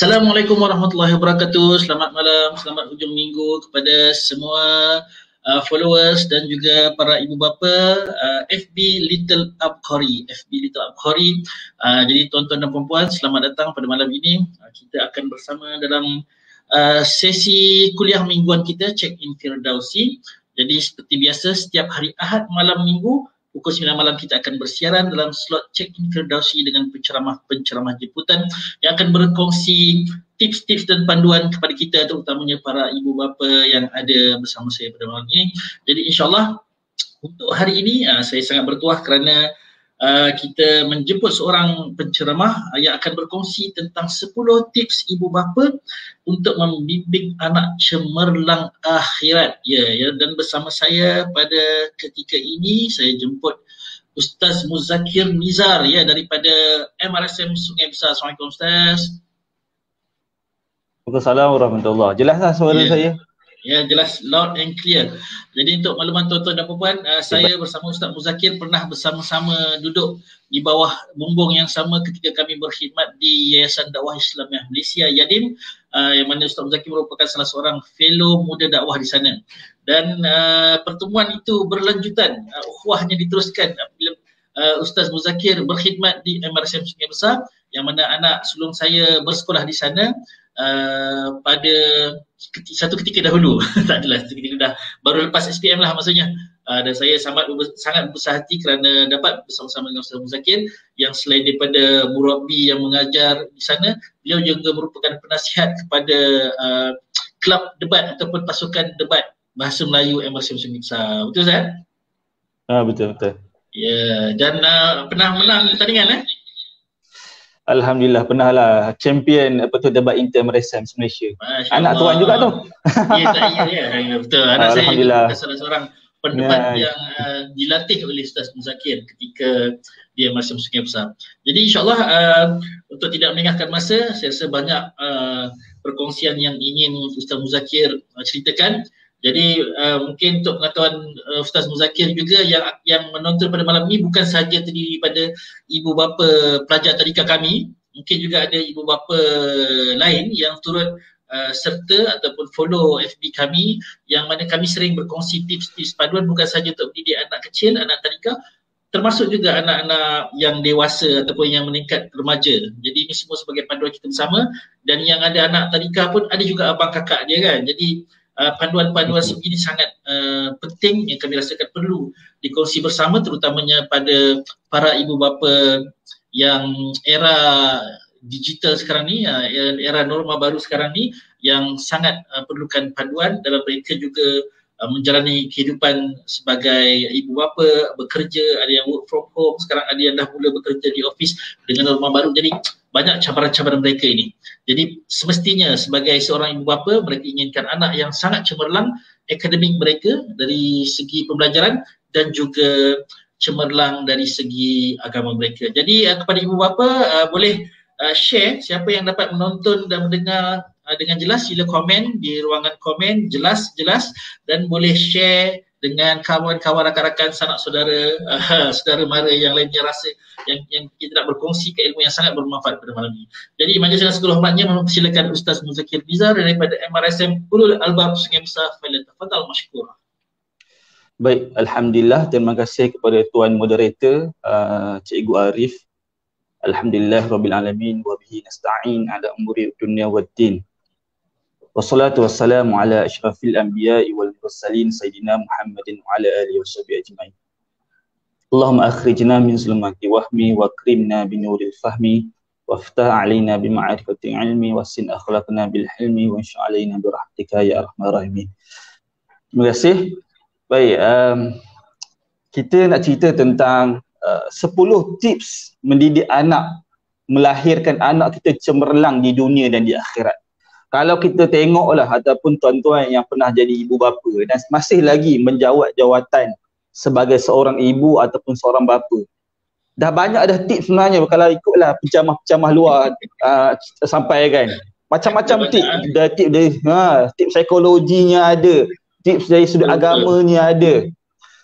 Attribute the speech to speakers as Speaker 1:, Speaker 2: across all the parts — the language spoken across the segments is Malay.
Speaker 1: Assalamualaikum warahmatullahi wabarakatuh. Selamat malam, selamat hujung minggu kepada semua followers dan juga para ibu bapa FB Little Abkhari. Jadi tuan-tuan dan puan-puan, selamat datang pada malam ini. Kita akan bersama dalam sesi kuliah mingguan kita Check-in Firdausi. Jadi seperti biasa setiap hari Ahad malam minggu pukul 9 malam kita akan bersiaran dalam slot Check-in Firdausi dengan penceramah-penceramah jemputan yang akan berkongsi tips-tips dan panduan kepada kita, terutamanya para ibu bapa yang ada bersama saya pada malam ini. Jadi insyaAllah untuk hari ini saya sangat bertuah kerana kita menjemput seorang penceramah yang akan berkongsi tentang 10 tips ibu bapa untuk membimbing anak cemerlang akhirat. Dan bersama saya pada ketika ini saya jemput Ustaz Muzakir Nizar daripada MRSM Sungai Besar. Assalamualaikum Ustaz.
Speaker 2: Waalaikumsalam warahmatullahi. Jelaslah suara saya?
Speaker 1: Ya, jelas, loud and clear. Jadi untuk makluman tuan-tuan dan puan-puan, saya bersama Ustaz Muzakir pernah bersama-sama duduk di bawah bumbung yang sama ketika kami berkhidmat di Yayasan Dakwah Islamiah Malaysia Yadim, yang mana Ustaz Muzakir merupakan salah seorang fellow muda dakwah di sana. Dan pertemuan itu berlanjutan, ukhuwahnya diteruskan apabila Ustaz Muzakir berkhidmat di MRSM Sungai Besar, yang mana anak sulung saya bersekolah di sana pada satu ketika dahulu. Tak adalah, satu ketika dah baru lepas SPM lah maksudnya. Dan saya sangat besar hati kerana dapat bersama-sama dengan Ustaz Muzakir yang selain daripada murabbi yang mengajar di sana, beliau juga merupakan penasihat kepada klub debat ataupun pasukan debat bahasa Melayu MRSM Sungai Besar. Betul Ustaz?
Speaker 2: Betul.
Speaker 1: Ya, dan pernah menang pertandingan
Speaker 2: Alhamdulillah, pernah lah champion debat inter MRSM Malaysia. Anak tuan juga tu.
Speaker 1: Ya, betul. Anak saya juga salah seorang pendebat yang dilatih oleh Ustaz Muzakir ketika dia MRSM Sungai Besar. Jadi insyaAllah untuk tidak melengahkan masa, saya rasa banyak perkongsian yang ingin Ustaz Muzakir ceritakan. Jadi mungkin untuk pengetahuan Ustaz Muzakir juga yang menonton pada malam ini bukan sahaja terdiri pada ibu bapa pelajar tadika kami, mungkin juga ada ibu bapa lain yang turut serta ataupun follow FB kami, yang mana kami sering berkongsi tips-tips panduan bukan sahaja untuk mendidik anak kecil, anak tadika, termasuk juga anak-anak yang dewasa ataupun yang meningkat remaja. Jadi ini semua sebagai panduan kita bersama, dan yang ada anak tadika pun ada juga abang kakak dia kan. Jadi panduan-panduan sebegini sangat penting yang kami rasakan perlu dikongsi bersama, terutamanya pada para ibu bapa yang era digital sekarang ni, era norma baru sekarang ni, yang sangat perlukan panduan dalam mereka juga menjalani kehidupan sebagai ibu bapa, bekerja, ada yang work from home, sekarang ada yang dah mula bekerja di office dengan norma baru. Jadi banyak cabaran-cabaran mereka ini. Jadi semestinya sebagai seorang ibu bapa, mereka inginkan anak yang sangat cemerlang akademik mereka dari segi pembelajaran dan juga cemerlang dari segi agama mereka. Jadi kepada ibu bapa boleh share, siapa yang dapat menonton dan mendengar dengan jelas, sila komen di ruangan komen jelas-jelas, dan boleh share dengan kawan-kawan, rakan-rakan, sanak saudara, saudara mara yang lainnya rasa yang kita nak berkongsi ke ilmu yang sangat bermanfaat pada malam ini. Jadi majlis dengan segala hormatnya mempersilakan Ustaz Muzakir Nizar daripada MRSM Ulul Albab Sungai Besar. Falyatafadhal mashkura.
Speaker 2: Baik, alhamdulillah, terima kasih kepada tuan moderator Cikgu Arif. Alhamdulillah rabbil alamin wa bihi nasta'in ala umuri dunya waddin. Wassalatu wassalamu ala asyrafil anbiya'i wal mursalin sayyidina Muhammadin wa ala alihi washabihi ajma'in. Allahumma akhrijna min zulumati wahmi wa akrimna binuril fahmi waftah alaina bima'arifatil ilmi wassin akhlaqna bil hilmi wa insya alaina birahmatika ya arhamar rahimin. Terima kasih. Baik, kita nak cerita tentang 10 tips mendidik anak, melahirkan anak kita cemerlang di dunia dan di akhirat. Kalau kita tengoklah, ataupun tuan-tuan yang pernah jadi ibu bapa dan masih lagi menjawat jawatan sebagai seorang ibu ataupun seorang bapa, dah banyak dah tips sebenarnya. Kalau ikutlah pencamah-pencamah luar sampai kan, macam-macam tips. Tips psikologinya ada, tips dari sudut agamanya ada.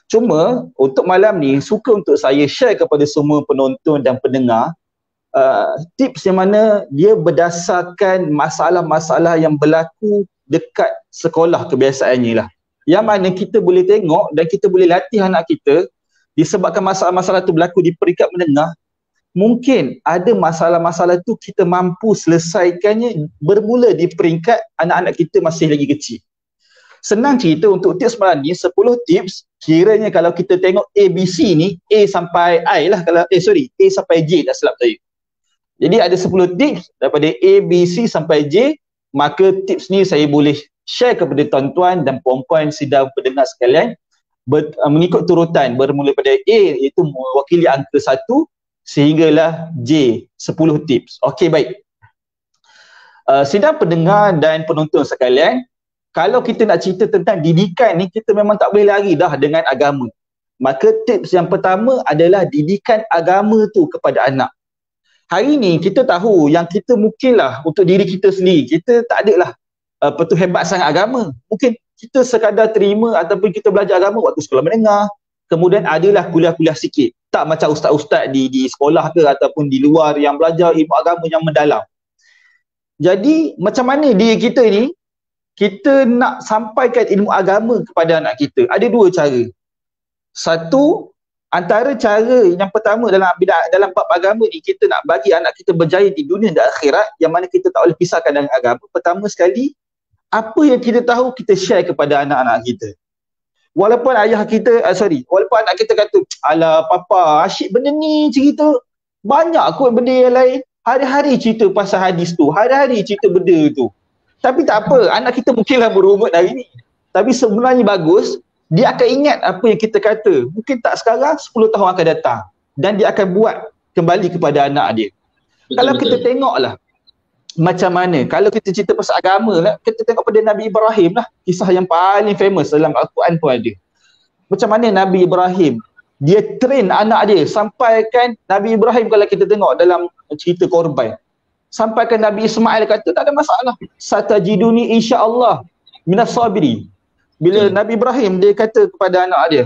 Speaker 2: Cuma untuk malam ni suka untuk saya share kepada semua penonton dan pendengar tips yang mana dia berdasarkan masalah-masalah yang berlaku dekat sekolah kebiasaannya lah. Yang mana kita boleh tengok dan kita boleh latih anak kita disebabkan masalah-masalah tu berlaku di peringkat menengah. Mungkin ada masalah-masalah tu kita mampu selesaikannya bermula di peringkat anak-anak kita masih lagi kecil. Senang cerita untuk tips malam ni, 10 tips kiranya kalau kita tengok A, B, C ni, A sampai I lah, kalau A sampai J tak silap saya. Jadi ada 10 tips daripada A, B, C sampai J, maka tips ni saya boleh share kepada tuan-tuan dan puan-puan sidang pendengar sekalian mengikut turutan bermula pada A iaitu mewakili angka 1 sehinggalah J, 10 tips. Okey, baik. Sidang pendengar dan penonton sekalian, kalau kita nak cerita tentang didikan ni, kita memang tak boleh lari dah dengan agama. Maka tips yang pertama adalah didikan agama tu kepada anak. Hari ni kita tahu yang kita mungkinlah untuk diri kita sendiri, kita tak adalah hebat sangat agama. Mungkin kita sekadar terima ataupun kita belajar agama waktu sekolah menengah, kemudian adalah kuliah-kuliah sikit. Tak macam ustaz-ustaz di sekolah ke ataupun di luar yang belajar ilmu agama yang mendalam. Jadi macam mana diri kita ni, kita nak sampaikan ilmu agama kepada anak kita? Ada dua cara. Satu, antara cara yang pertama dalam bab agama ni, kita nak bagi anak kita berjaya di dunia dan akhirat, yang mana kita tak boleh pisahkan dengan agama. Pertama sekali, apa yang kita tahu kita share kepada anak-anak kita. Walaupun walaupun anak kita kata, alah papa asyik benda ni cerita, banyak kot benda yang lain, hari-hari cerita pasal hadis tu, hari-hari cerita benda tu. Tapi tak apa, anak kita mungkinlah berumur hari ni, tapi sebenarnya bagus, dia akan ingat apa yang kita kata. Mungkin tak sekarang, 10 tahun akan datang. Dan dia akan buat kembali kepada anak dia. Kalau kita tengoklah macam mana, kalau kita cerita pasal agama lah, kita tengok pada Nabi Ibrahim lah, kisah yang paling famous dalam Al-Quran pun ada. Macam mana Nabi Ibrahim, dia train anak dia, sampaikan Nabi Ibrahim, kalau kita tengok dalam cerita korban, sampaikan Nabi Ismail kata tak ada masalah, satajiduni insya-Allah minas sabirin. Bila Nabi Ibrahim dia kata kepada anak dia,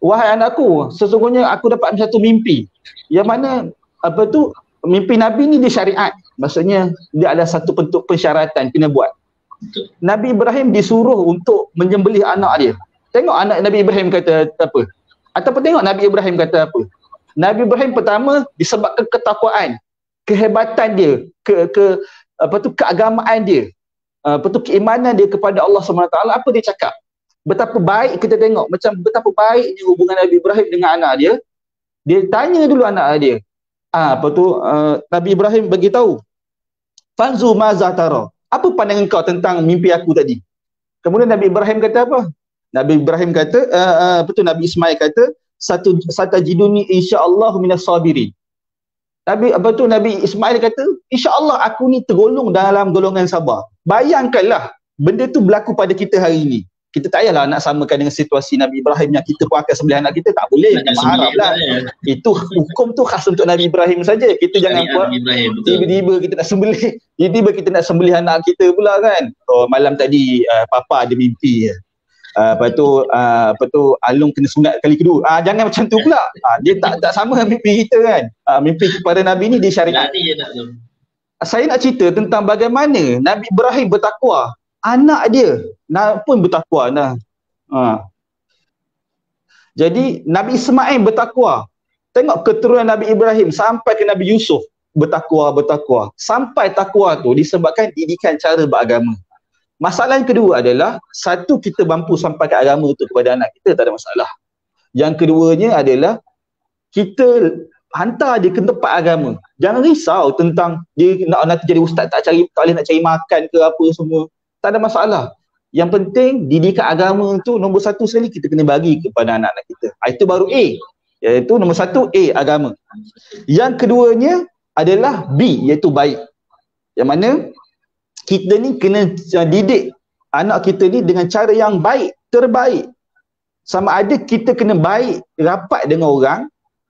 Speaker 2: wahai anakku, sesungguhnya aku dapat satu mimpi, yang mana mimpi Nabi ni dia syariat, maksudnya dia ada satu bentuk persyaratan kena buat. Nabi Ibrahim disuruh untuk menyembelih anak dia. Tengok anak Nabi Ibrahim kata apa, ataupun tengok Nabi Ibrahim kata apa. Nabi Ibrahim pertama disebabkan ketakwaan, kehebatan dia, keagamaan dia, keimanan dia kepada Allah SWT. Apa dia cakap? Betapa baik kita tengok, macam betapa baiknya hubungan Nabi Ibrahim dengan anak dia. Dia tanya dulu anak dia, Nabi Ibrahim bagi tahu, fanzu maza tara, apa pandangan kau tentang mimpi aku tadi? Kemudian Nabi Ibrahim kata apa? Nabi Ibrahim kata, Nabi Ismail kata, satajiduni insya-Allah minas sabirin. Nabi Ismail kata, insya-Allah aku ni tergolong dalam golongan sabar. Bayangkanlah benda tu berlaku pada kita hari ni. Kita tak payahlah nak samakan dengan situasi Nabi Ibrahim yang kita pun akan sembelih anak kita, tak boleh. Jangan haraplah. Itu hukum tu khas untuk Nabi Ibrahim saja. Kita jangan buat tiba-tiba kita nak sembelih, tiba-tiba kita nak sembelih anak kita pula kan. Malam tadi papa ada mimpi. Alung kena sunat kali kedua. Jangan macam tu pula. Dia tak sama mimpi kita kan. Mimpi kepada Nabi ni dia syariat. Saya nak cerita tentang bagaimana Nabi Ibrahim bertakwa. Anak dia pun bertakwa. Jadi Nabi Ismail bertakwa. Tengok keturunan Nabi Ibrahim sampai ke Nabi Yusuf bertakwa. Sampai takwa tu disebabkan didikan cara beragama. Masalah yang kedua adalah, satu, kita mampu sampaikan agama itu kepada anak kita, tak ada masalah. Yang keduanya adalah kita hantar dia ke tempat agama. Jangan risau tentang dia nak jadi ustaz, tak boleh nak cari makan ke apa semua. Tak ada masalah. Yang penting didikan agama tu nombor satu sekali kita kena bagi kepada anak-anak kita. Itu baru A. Iaitu nombor satu A, agama. Yang keduanya adalah B, iaitu baik. Yang mana kita ni kena didik anak kita ni dengan cara yang baik, terbaik. Sama ada kita kena baik, rapat dengan orang,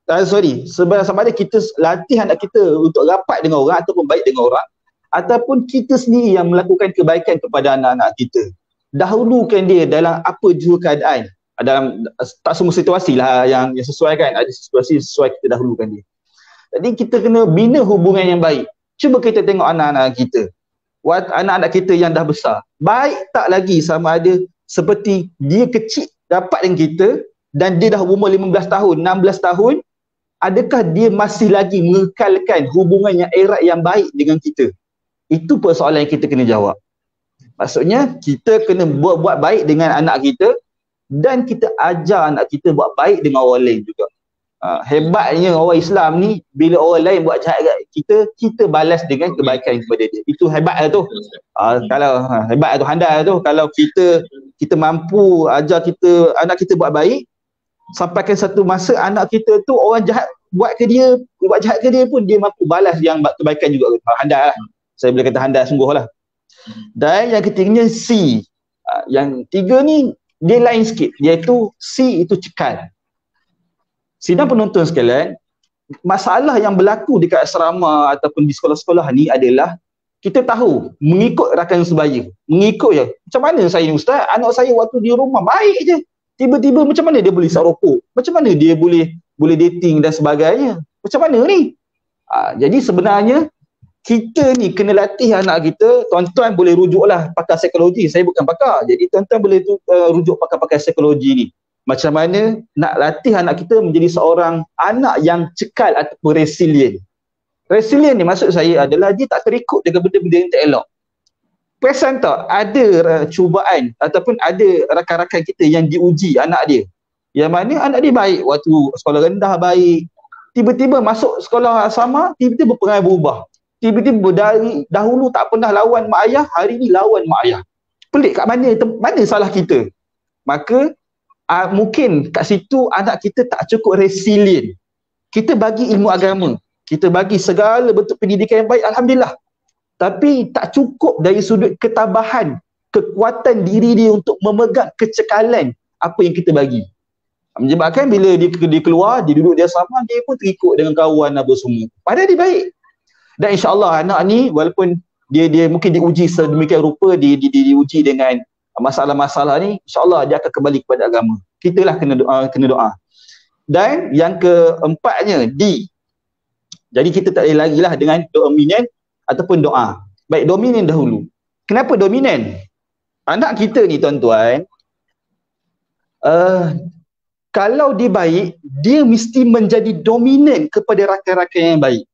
Speaker 2: sama ada kita latih anak kita untuk rapat dengan orang ataupun baik dengan orang, ataupun kita sendiri yang melakukan kebaikan kepada anak-anak kita. Dahulukan dia dalam apa jua keadaan. Dalam tak semua situasi lah yang sesuai kan, ada situasi sesuai kita dahulukan dia. Jadi kita kena bina hubungan yang baik. Cuba kita tengok anak-anak kita. Anak-anak kita yang dah besar. Baik tak lagi sama ada seperti dia kecil dapat dengan kita dan dia dah umur 15 tahun, 16 tahun, adakah dia masih lagi mengekalkan hubungan yang erat yang baik dengan kita? Itu persoalan yang kita kena jawab. Maksudnya kita kena buat baik dengan anak kita dan kita ajar anak kita buat baik dengan orang lain juga. Hebatnya orang Islam ni, bila orang lain buat jahat kat kita, kita balas dengan kebaikan kepada dia. Itu hebat lah tu. Kalau hebat tu, handal tu. Kalau kita mampu ajar anak kita buat baik, sampaikan satu masa anak kita tu orang jahat buat jahat ke dia pun dia mampu balas yang kebaikan juga. Handal lah. Saya boleh kata handal sungguh lah. Dan yang ketiganya C. Yang tiga ni dia lain sikit, iaitu C itu cekal. Sidang penonton sekalian, masalah yang berlaku dekat asrama ataupun di sekolah-sekolah ni adalah kita tahu mengikut rakan sebaya, mengikut je. Macam mana saya ni ustaz, anak saya waktu di rumah baik je, tiba-tiba macam mana dia boleh isap rokok, macam mana dia boleh dating dan sebagainya, macam mana ni? Jadi sebenarnya kita ni kena latih anak kita. Tuan-tuan boleh rujuklah pakar psikologi, saya bukan pakar, jadi tuan-tuan boleh rujuk pakar-pakar psikologi ni. Macam mana nak latih anak kita menjadi seorang anak yang cekal ataupun resilient. Resilient ni maksud saya adalah dia tak terikut dengan benda-benda yang tak elok. Perasan tak ada cubaan ataupun ada rakan-rakan kita yang diuji anak dia. Yang mana anak dia baik waktu sekolah rendah baik. Tiba-tiba masuk sekolah sama, tiba-tiba perangai berubah. Tiba-tiba dari dahulu tak pernah lawan mak ayah, hari ni lawan mak ayah. Pelik kat mana? Mana salah kita? Maka mungkin kat situ anak kita tak cukup resilient. Kita bagi ilmu agama, kita bagi segala bentuk pendidikan yang baik, alhamdulillah. Tapi tak cukup dari sudut ketabahan, kekuatan diri dia untuk memegang kecekalan apa yang kita bagi. Menyebabkan bila dia keluar, dia duduk dia sama, dia pun terikut dengan kawan apa semua. Padahal dia baik. Dan insya-Allah anak ni walaupun dia mungkin diuji sedemikian rupa, diuji dengan masalah-masalah ni, insya-Allah dia akan kembali kepada agama. Kitalah kena doa. Dan yang keempatnya D. Jadi kita tak boleh lagi lah dengan dominan ataupun doa. Baik, dominan dahulu. Kenapa dominan? Anak kita ni tuan-tuan, kalau dia baik, dia mesti menjadi dominan kepada rakan-rakan yang baik.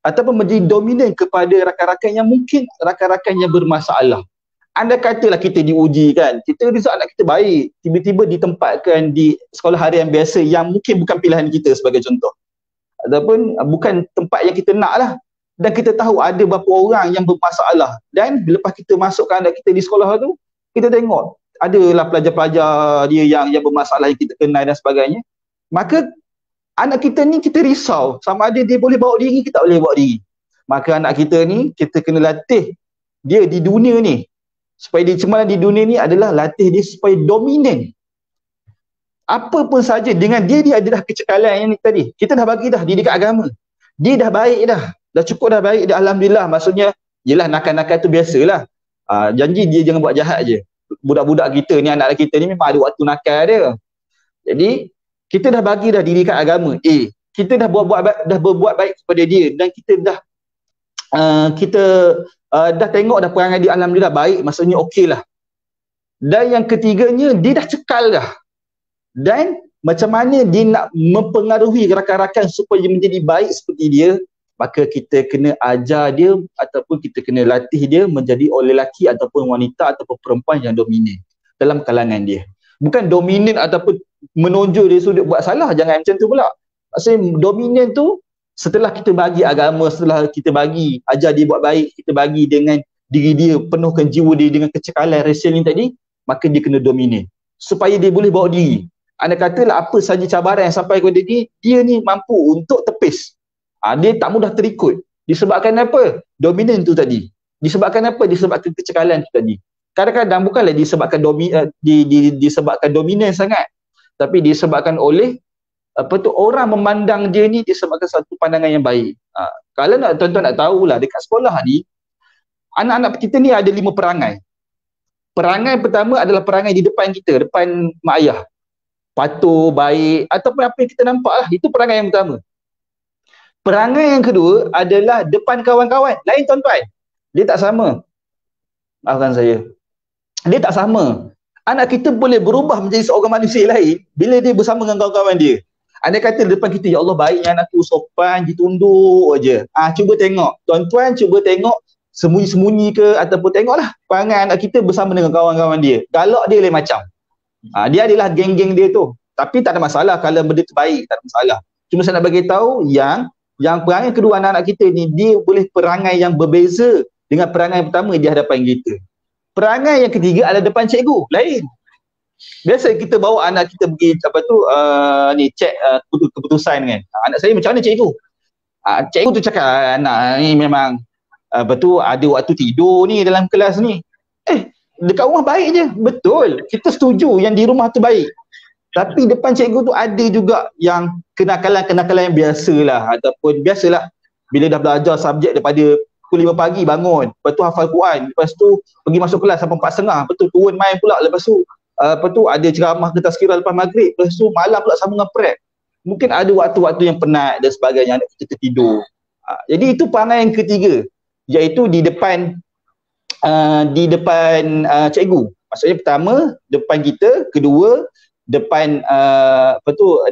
Speaker 2: Ataupun menjadi dominan kepada rakan-rakan yang mungkin rakan-rakan yang bermasalah. Anda katalah kita diuji kan, kita result anak kita baik, tiba-tiba ditempatkan di sekolah harian biasa yang mungkin bukan pilihan kita sebagai contoh. Ataupun bukan tempat yang kita nak lah. Dan kita tahu ada beberapa orang yang bermasalah. Dan lepas kita masukkan anak kita di sekolah tu, kita tengok adalah pelajar-pelajar dia yang bermasalah yang kita kenal dan sebagainya. Maka anak kita ni kita risau sama ada dia boleh bawa diri, kita tak boleh bawa diri. Maka anak kita ni kita kena latih dia di dunia ni. Supaya dia cemaran di dunia ni adalah latih dia supaya dominan. Apa pun saja dengan dia adalah kecekalan yang ni tadi. Kita dah bagi dah didikan agama. Dia dah baik dah. Dah cukup dah baik dah, alhamdulillah. Maksudnya yelah nakal-nakal tu biasalah. Janji dia jangan buat jahat je. Budak-budak kita ni, anak kita ni memang ada waktu nakal dia. Jadi kita dah bagi dah didikan agama. Kita dah berbuat baik kepada dia dan kita dah dah tengok dah perangai dia alhamdulillah baik, maksudnya okey lah. Dan yang ketiganya, dia dah cekal dah. Dan macam mana dia nak mempengaruhi rakan-rakan supaya menjadi baik seperti dia, maka kita kena ajar dia ataupun kita kena latih dia menjadi orang lelaki ataupun wanita ataupun perempuan yang dominan dalam kalangan dia. Bukan dominan ataupun menonjol dari sudut buat salah, jangan macam tu pula. Maksudnya dominan tu setelah kita bagi agama, setelah kita bagi ajar dia buat baik, kita bagi dengan diri dia, penuhkan jiwa dia dengan kecekalan resilient tadi, maka dia kena dominan supaya dia boleh bawa diri. Anda katalah apa saja cabaran yang sampai kepada dia ni mampu untuk tepis. Dia tak mudah terikut. Disebabkan apa? Dominan tu tadi. Disebabkan apa? Disebabkan kecekalan tu tadi. Kadang-kadang bukanlah disebabkan disebabkan dominan sangat, tapi disebabkan oleh orang memandang dia ni disebabkan satu pandangan yang baik. Kalau tuan-tuan nak tahulah, dekat sekolah ni anak-anak kita ni ada 5 perangai. Perangai pertama adalah perangai di depan kita, depan mak ayah. Patuh, baik ataupun apa yang kita nampak lah, itu perangai yang pertama. Perangai yang kedua adalah depan kawan-kawan. Lain tuan-tuan. Dia tak sama. Maafkan saya. Dia tak sama. Anak kita boleh berubah menjadi seorang manusia lain bila dia bersama dengan kawan-kawan dia. Andai kata depan kita, ya Allah baiknya anakku, sopan, ditunduk aja. Cuba tengok. Tuan-tuan cuba tengok sembunyi-sembunyi ke ataupun tengoklah perangai anak kita bersama dengan kawan-kawan dia. Galak dia lain macam. Dia adalah geng-geng dia tu. Tapi tak ada masalah kalau benda tu baik, tak ada masalah. Cuma saya nak bagi tahu yang perangai kedua anak-anak kita ni, dia boleh perangai yang berbeza dengan perangai yang pertama di hadapan kita. Perangai yang ketiga adalah depan cikgu, lain. Biasa kita bawa anak kita pergi cek keputusan kan. Anak saya macam mana cikgu? Cikgu tu cakap anak ni memang ada waktu tidur ni dalam kelas ni. Dekat rumah baik je. Betul. Kita setuju yang di rumah tu baik. Tapi depan cikgu tu ada juga yang kenakalan-kenakalan yang biasalah, ataupun biasalah bila dah belajar subjek daripada pukul 5 pagi bangun, lepas tu hafal Quran, lepas tu pergi masuk kelas sampai 4.30, lepas tu turun main pula, lepas tu ada ceramah ke tazkirah lepas maghrib, lepas tu malam pula sama dengan prep. Mungkin ada waktu-waktu yang penat dan sebagainya, anak kita tertidur. Jadi itu perangai yang ketiga, iaitu di depan cikgu. Maksudnya pertama depan kita, kedua depan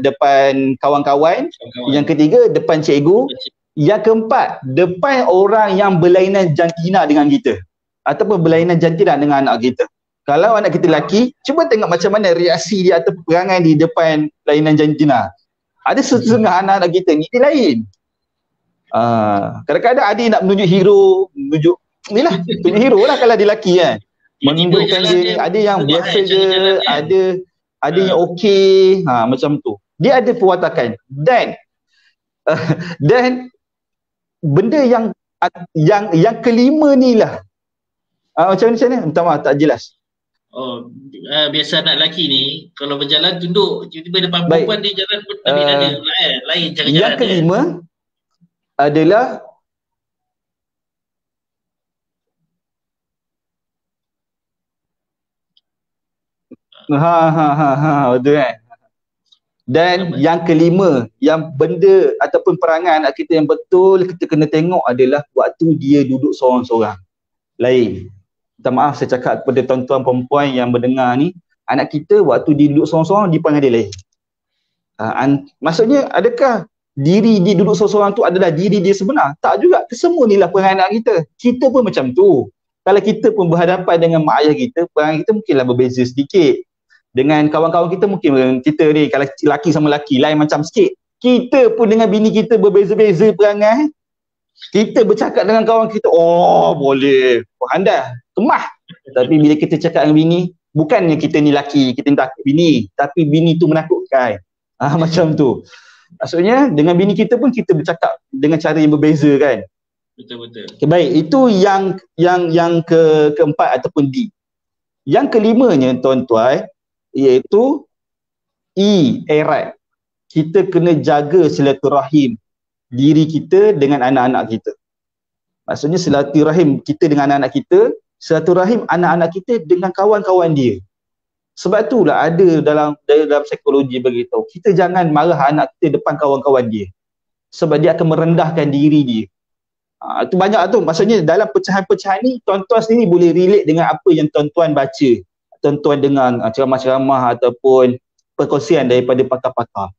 Speaker 2: depan kawan-kawan, yang ketiga depan cikgu, yang keempat depan orang yang berlainan jantina dengan kita ataupun berlainan jantina dengan anak kita. Kalau anak kita lelaki, cuba tengok macam mana reaksi dia atau perangai di depan lainan jantina. Ada setengah anak-anak kita ni dia lain. Kadang-kadang ada nak menunjuk hero, tunjuk hero lah kalau dia lelaki kan. Menunjukkan dia, ada yang biasa je, ada yang okey, macam tu. Dia ada perwatakan. Dan benda yang kelima ni lah. Macam mana? Minta maaf tak jelas.
Speaker 1: Biasa anak lelaki ni kalau berjalan tunduk, tiba-tiba depan perempuan dia jalan tapi ada lain cara jalan.
Speaker 2: Yang kelima adalah betul kan? Dan yang kelima, yang benda ataupun perangai anak kita yang betul kita kena tengok adalah waktu dia duduk seorang-seorang. Lain. Minta maaf saya cakap kepada tuan-tuan perempuan yang mendengar ni, anak kita waktu dia duduk seorang-seorang, dia perangai dia lain. Maksudnya adakah diri dia duduk seorang-seorang tu adalah diri dia sebenar? Tak juga. Kesemua ni lah perangai anak kita. Kita pun macam tu. Kalau kita pun berhadapan dengan mak ayah kita, perangai kita mungkinlah berbeza sedikit. Dengan kawan-kawan kita mungkin kita ni kalau lelaki sama lelaki lain macam sikit. Kita pun dengan bini kita berbeza-beza perangai. Kita bercakap dengan kawan kita, boleh, handal, kemah. Tapi bila kita cakap dengan bini, bukannya kita ni lelaki, kita ni takut bini, tapi bini tu menakutkan. Macam tu. Maksudnya dengan bini kita pun kita bercakap dengan cara yang berbeza kan.
Speaker 1: Betul-betul.
Speaker 2: Okay, baik, itu yang keempat ataupun D. Yang kelimanya tuan-tuan, iaitu erat. Kita kena jaga silaturahim diri kita dengan anak-anak kita. Maksudnya silaturahim kita dengan anak-anak kita, silaturahim anak-anak kita dengan kawan-kawan dia. Sebab itulah ada dalam psikologi beritahu, kita jangan marah anak kita depan kawan-kawan dia. Sebab dia akan merendahkan diri dia. Itu banyak tu. Maksudnya dalam pecahan-pecahan ni, tuan-tuan sendiri boleh relate dengan apa yang tuan-tuan baca, tuan-tuan dengar ceramah-ceramah ataupun perkongsian daripada pakar-pakar.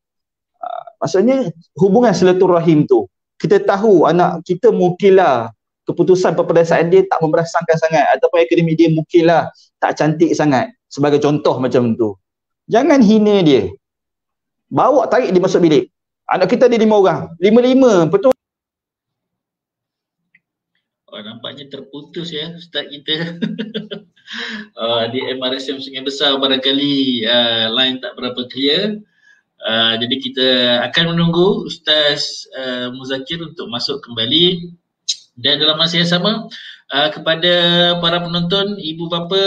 Speaker 2: Maksudnya hubungan silaturahim tu, kita tahu anak kita mungkinlah keputusan peperiksaan dia tak memberasakan sangat, ataupun akademik dia mungkinlah tak cantik sangat, sebagai contoh macam tu. Jangan hina dia. Bawa tarik dia masuk bilik. Anak kita ada 5 orang. 5-5, betul?
Speaker 1: Nampaknya terputus ya Ustaz kita. Di MRSM Sungai Besar barangkali line tak berapa clear. Jadi kita akan menunggu Ustaz Muzakir untuk masuk kembali. Dan dalam masa yang sama, kepada para penonton, ibu bapa,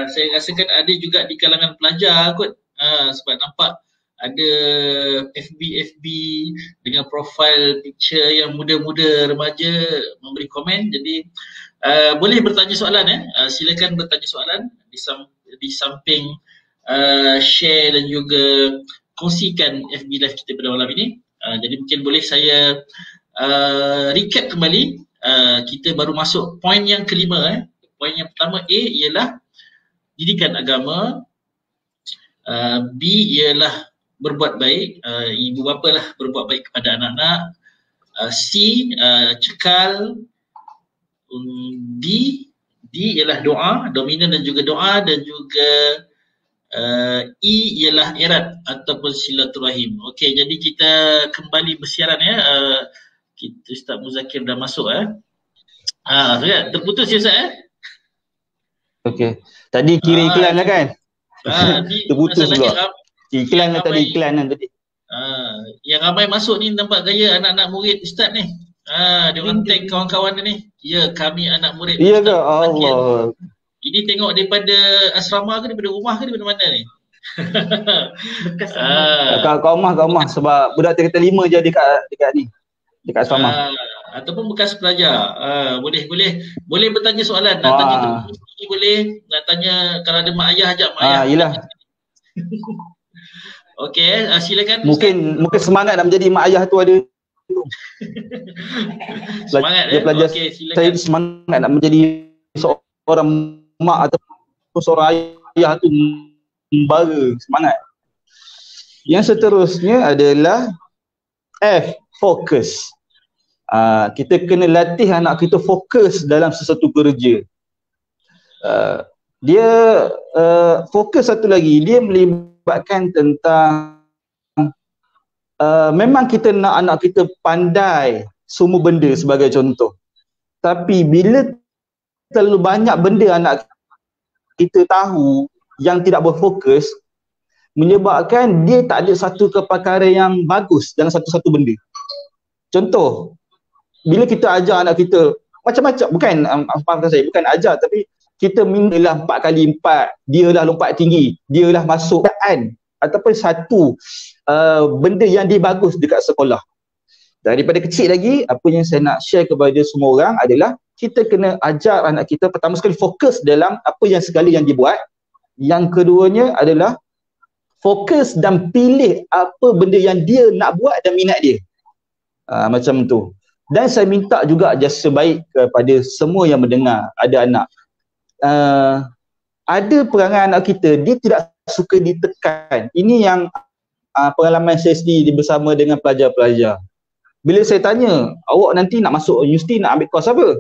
Speaker 1: saya rasakan ada juga di kalangan pelajar kot, sebab nampak ada FB dengan profil picture yang muda-muda remaja memberi komen. Jadi boleh bertanya soalan silakan bertanya soalan di samping share dan juga kongsikan FB live kita pada malam ini. Jadi mungkin boleh saya recap kembali. Kita baru masuk poin yang kelima. Poin yang pertama A ialah didikan agama, B ialah berbuat baik, ibu bapa lah berbuat baik kepada anak-anak, C cekal, D ialah doa, dominan dan juga doa, dan juga E ialah erat ataupun silaturahim. Okey, jadi kita kembali bersiaran ya. Kita Ustaz Muzakir dah masuk terputus ya Ustaz
Speaker 2: Okey. Tadi kira iklan lah kan? Terputus pula. Iklan lah tadi, iklan lah tadi.
Speaker 1: Yang ramai masuk ni nampak gaya anak-anak murid Ustaz ni. Dia orang tag kawan-kawan dia ni. Ya, kami anak murid.
Speaker 2: Ya ke? Allah.
Speaker 1: Ini tengok daripada asrama ke, daripada rumah ke, daripada mana ni?
Speaker 2: Kat rumah sebab budak tingkatan 5 je dekat ni. Dekat asrama.
Speaker 1: Ataupun bekas pelajar. Boleh bertanya soalan. Nak tanya tu boleh. Nak tanya kalau ada mak ayah, ajak mak ayah.
Speaker 2: Yelah.
Speaker 1: Okey, silakan.
Speaker 2: Mungkin semangat nak menjadi mak ayah tu ada.
Speaker 1: Semangat
Speaker 2: pelajar. Okay, saya semangat nak menjadi seorang mak atau seorang ayah tu membara semangat. Yang seterusnya adalah F, fokus. Kita kena latih anak kita fokus dalam sesuatu kerja. Dia fokus satu lagi, dia melibatkan tentang memang kita nak anak kita pandai semua benda sebagai contoh. Tapi bila terlalu banyak benda anak kita tahu yang tidak berfokus, menyebabkan dia tak ada satu kepakaran yang bagus dalam satu-satu benda. Contoh, bila kita ajar anak kita macam-macam, bukan saya, bukan ajar, tapi kita mintalah 4x4, dia lah lompat tinggi, dia lah masuk ataupun satu benda yang dia bagus dekat sekolah. Daripada kecil lagi, apa yang saya nak share kepada semua orang adalah kita kena ajar anak kita pertama sekali fokus dalam apa yang segala yang dia buat. Yang keduanya adalah fokus dan pilih apa benda yang dia nak buat dan minat dia. Macam tu. Dan saya minta juga jasa baik kepada semua yang mendengar ada anak. Ada perangai anak kita, dia tidak suka ditekan. Ini yang pengalaman saya sendiri bersama dengan pelajar-pelajar. Bila saya tanya, awak nanti nak masuk universiti, nak ambil kos apa?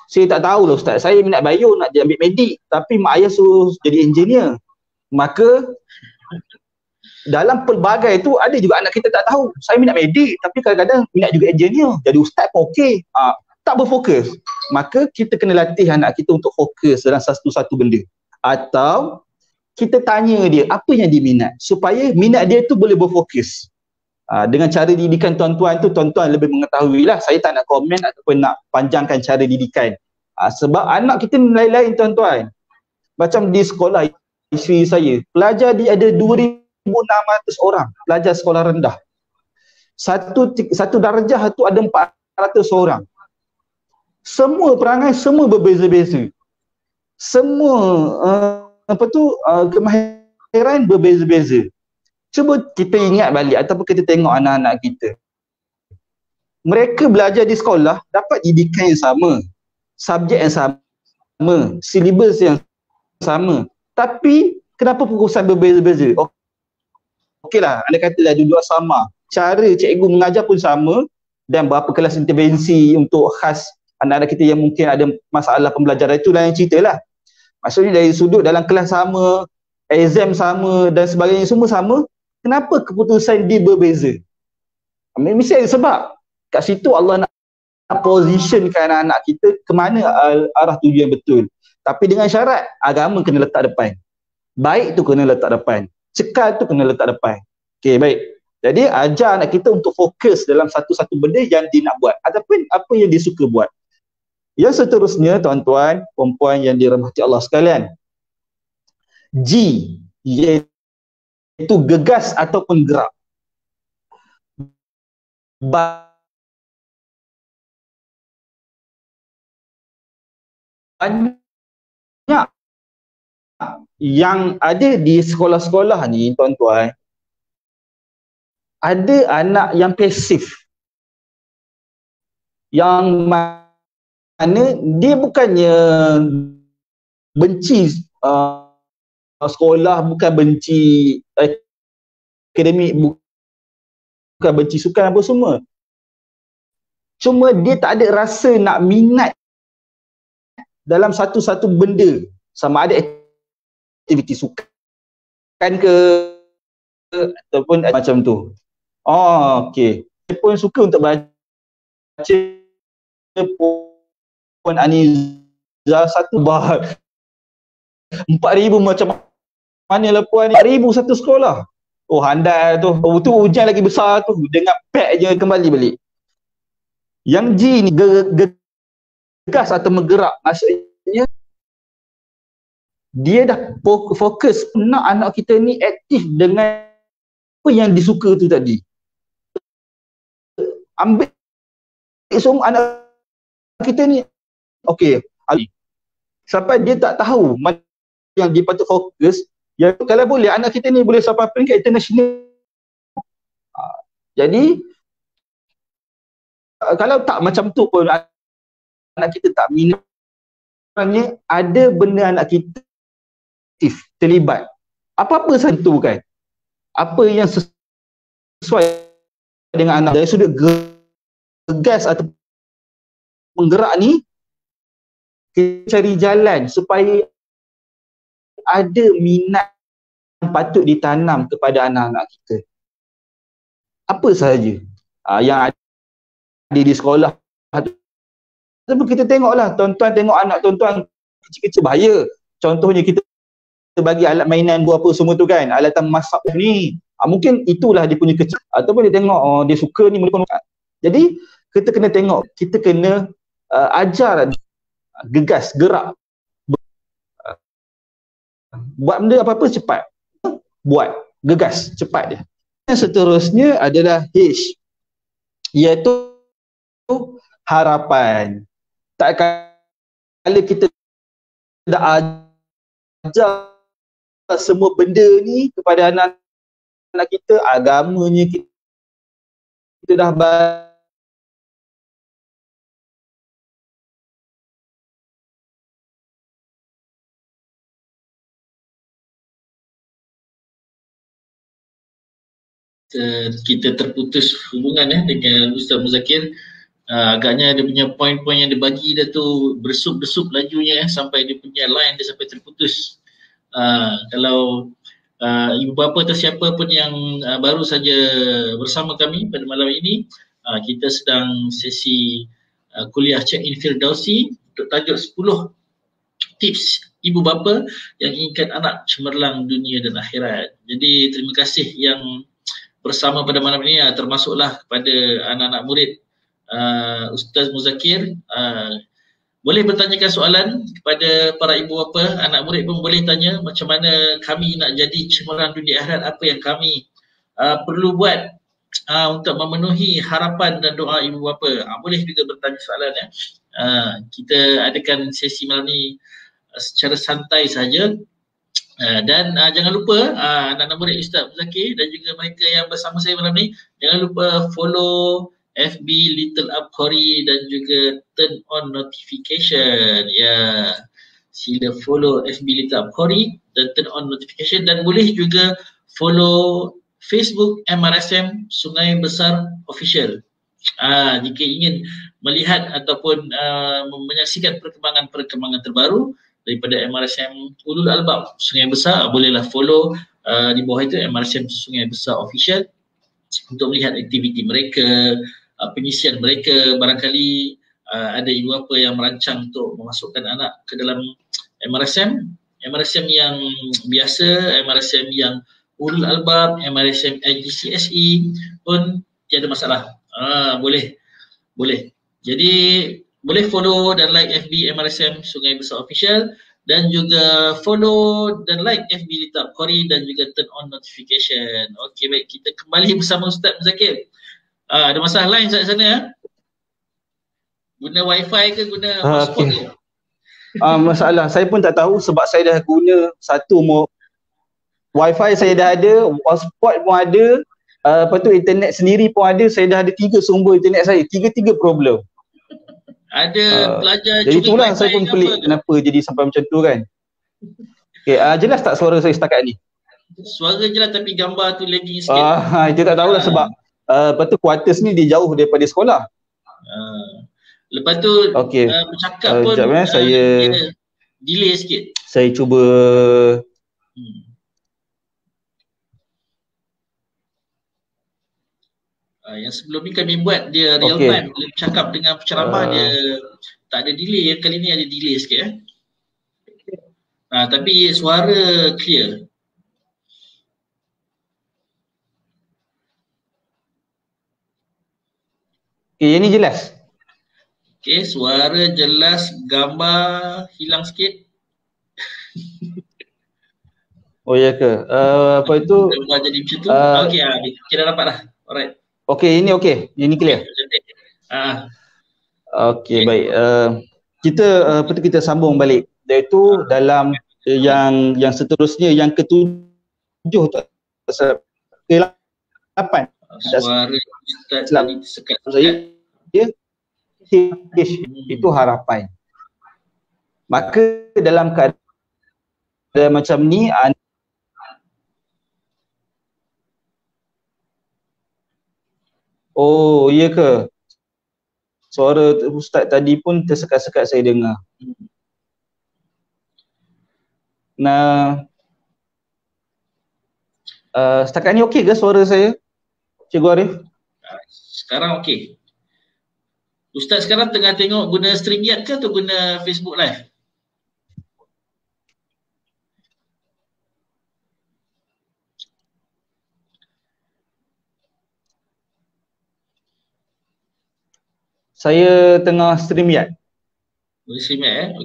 Speaker 2: Saya tak tahu lah Ustaz, saya minat bio, nak ambil medik, tapi mak ayah suruh jadi engineer. Maka dalam pelbagai tu ada juga anak kita tak tahu, saya minat medik tapi kadang-kadang minat juga engineer, jadi ustaz pun okey. Tak berfokus. Maka kita kena latih anak kita untuk fokus dalam satu-satu benda. Atau kita tanya dia apa yang dia minat, supaya minat dia tu boleh berfokus. Dengan cara didikan tuan-tuan tu, tuan-tuan lebih mengetahui lah. Saya tak nak komen ataupun nak panjangkan cara didikan. Sebab anak kita lain-lain tuan-tuan. Macam di sekolah isteri saya, pelajar dia ada 2,600 orang, pelajar sekolah rendah. Satu darjah tu ada 400 orang. Semua perangai, semua berbeza-beza. Semua kemahiran berbeza-beza. Cuba kita ingat balik ataupun kita tengok anak-anak kita. Mereka belajar di sekolah, dapat didikan yang sama, subjek yang sama, silibus yang sama. Tapi kenapa fokusan berbeza-beza? Okeylah, anda katalah dua-dua sama. Cara cikgu mengajar pun sama, dan berapa kelas intervensi untuk khas anak-anak kita yang mungkin ada masalah pembelajaran, itu lain cerita lah. Maksudnya dari sudut dalam kelas sama, exam sama dan sebagainya semua sama, kenapa keputusan dia berbeza? Mesti ada sebab. Kat situ Allah nak positionkan anak-anak kita ke mana arah tujuan betul. Tapi dengan syarat, agama kena letak depan. Baik tu kena letak depan. Cekal tu kena letak depan. Okey, baik. Jadi ajar anak kita untuk fokus dalam satu-satu benda yang dia nak buat ataupun apa yang dia suka buat. Yang seterusnya tuan-tuan, perempuan yang dirahmati Allah sekalian. G, iaitu gegas ataupun gerak. Banyak yang ada di sekolah-sekolah ni tuan-tuan, ada anak yang pasif, yang mana dia bukannya benci sekolah, bukan benci akademik, bukan benci sukan apa semua, cuma dia tak ada rasa nak minat dalam satu-satu benda, sama ada aktiviti sukan ke ataupun macam tu. Okey. Saya pun suka untuk baca Puan Aniza satu bab 4,000 macam mana lah Puan, 4,000 satu sekolah. Oh handal tu. Oh tu hujan lagi besar tu, dengan pack je kembali balik. Yang G ni gegas atau menggerak, maksudnya dia dah fokus nak anak kita ni aktif dengan apa yang disuka tu tadi. Ambil semua anak kita ni okey, sampai dia tak tahu mana yang dia patut fokus. Ya, kalau boleh anak kita ni boleh sampai peringkat international. Jadi kalau tak macam tu pun anak kita tak minat, ada benda anak kita terlibat, apa-apa sahaja tu kan, apa yang sesuai dengan anak, dari sudut gegas atau menggerak ni, kita cari jalan supaya ada minat yang patut ditanam kepada anak-anak kita. Apa sahaja yang ada di sekolah. Kita tengoklah, tuan-tuan tengok anak tuan-tuan kecil-kecil bahaya. Contohnya kita bagi alat mainan buat apa semua tu kan, alatan masak ni. Mungkin itulah dia punya kecil. Ataupun dia tengok dia suka ni. Jadi kita kena tengok, kita kena ajar gegas, gerak. Buat benda apa-apa cepat. Buat, gegas, cepat dia. Yang seterusnya adalah H, iaitu harapan. Tak kala kita dah ajar semua benda ni kepada anak-anak kita, agamanya kita dah
Speaker 1: kita terputus hubungan dengan Ustaz Muzakir. Agaknya dia punya poin-poin yang dia bagi dia tu bersup-bersup lajunya sampai dia punya line dia sampai terputus. Kalau ibu bapa atau siapa pun yang baru saja bersama kami pada malam ini, kita sedang sesi kuliah Check-in Firdausi untuk tajuk 10 tips ibu bapa yang inginkan anak cemerlang dunia dan akhirat. Jadi terima kasih yang bersama pada malam ini, termasuklah kepada anak-anak murid Ustaz Muzakir. Boleh bertanyakan soalan kepada para ibu bapa, anak murid pun boleh tanya macam mana kami nak jadi cemerlang dunia akhirat, apa yang kami perlu buat untuk memenuhi harapan dan doa ibu bapa. Boleh juga bertanya soalan ya. Kita adakan sesi malam ni secara santai saja. Dan jangan lupa anak-anak murid Ustaz Muzakir dan juga mereka yang bersama saya malam ni, jangan lupa follow FB Little Up Khori dan juga turn on notification. Ya, sila follow FB Little Up Khori dan turn on notification, dan boleh juga follow Facebook MRSM Sungai Besar Official. Jika ingin melihat ataupun menyaksikan perkembangan terbaru daripada MRSM Ulul Albab Sungai Besar, bolehlah follow di bawah itu MRSM Sungai Besar Official untuk melihat aktiviti mereka, pengisian mereka. Barangkali ada ibu bapa yang merancang untuk memasukkan anak ke dalam MRSM yang biasa, MRSM yang Ulul Albab, MRSM GCSE pun tiada masalah. Boleh. Jadi boleh follow dan like FB MRSM Sungai Besar Official, dan juga follow dan like FB Little Up Khori dan juga turn on notification. Okey, baik, kita kembali bersama Ustaz Muzakir. Ada masalah lain kat sana? Guna wifi ke guna hotspot ke?
Speaker 2: Masalah saya pun tak tahu sebab saya dah guna satu wifi saya dah ada, hotspot pun ada, Lepas tu internet sendiri pun ada, saya dah ada 3 sumber internet saya, tiga-tiga problem.
Speaker 1: Ada pelajar
Speaker 2: jadi
Speaker 1: curi
Speaker 2: itulah
Speaker 1: wifi
Speaker 2: saya pun pelik kenapa jadi sampai macam tu kan. Okay, jelas tak suara saya setakat ni?
Speaker 1: Suara jelas tapi gambar tu lagging sikit.
Speaker 2: Itu tak tahulah sebab lepas tu quarters ni dia jauh daripada sekolah.
Speaker 1: Lepas tu bercakap pun
Speaker 2: saya
Speaker 1: dia delay sikit.
Speaker 2: Saya cuba
Speaker 1: yang sebelum ni kami buat dia real time, boleh bercakap dengan penceramah, dia tak ada delay. Yang kali ni ada delay sikit tapi suara clear.
Speaker 2: yang ni jelas.
Speaker 1: Suara jelas, gambar hilang sikit.
Speaker 2: Oh ya ke? Apa itu?
Speaker 1: Gambar jadi macam tu. Kira dapat dah. Alright.
Speaker 2: Ini ini clear. Baik. Kita sambung balik. Iaitu dalam yang seterusnya, yang ke-7 ke-8.
Speaker 1: Suara Ustaz tadi sekat.
Speaker 2: Itu harapan. Maka dalam keadaan macam ni iya ke? Suara Ustaz tadi pun tersekat-sekat saya dengar. Setakat ni okey ke suara saya, Cikgu Arif?
Speaker 1: Sekarang okey. Ustaz sekarang tengah tengok guna StreamYard ke atau guna Facebook Live?
Speaker 2: Saya tengah StreamYard.
Speaker 1: StreamYard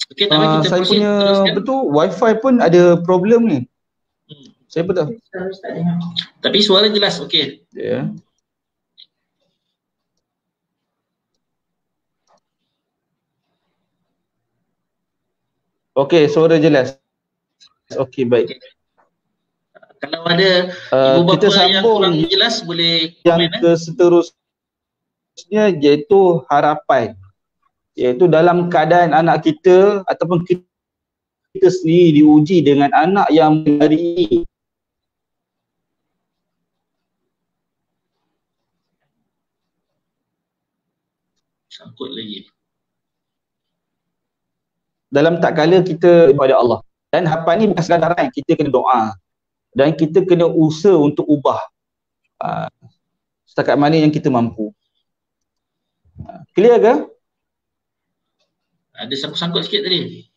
Speaker 1: Okey, tak apa, kita
Speaker 2: saya punya
Speaker 1: teruskan.
Speaker 2: Betul, wifi pun ada problem ni. Saya betul.
Speaker 1: Tapi suara jelas okey.
Speaker 2: Ya. Okey, suara jelas. Okey, baik.
Speaker 1: Kalau ada ibu bapa yang kurang jelas boleh komen.
Speaker 2: Yang seterusnya iaitu harapan. Iaitu dalam keadaan anak kita ataupun kita sendiri diuji dengan anak yang hari ini.
Speaker 1: Sangkut lagi.
Speaker 2: Dalam tak kala kita kepada Allah. Dan harapan ni bukan sekadar harapan, kita kena doa. Dan kita kena usaha untuk ubah setakat mana yang kita mampu. Clear ke?
Speaker 1: Ada sangkut-sangkut sikit tadi.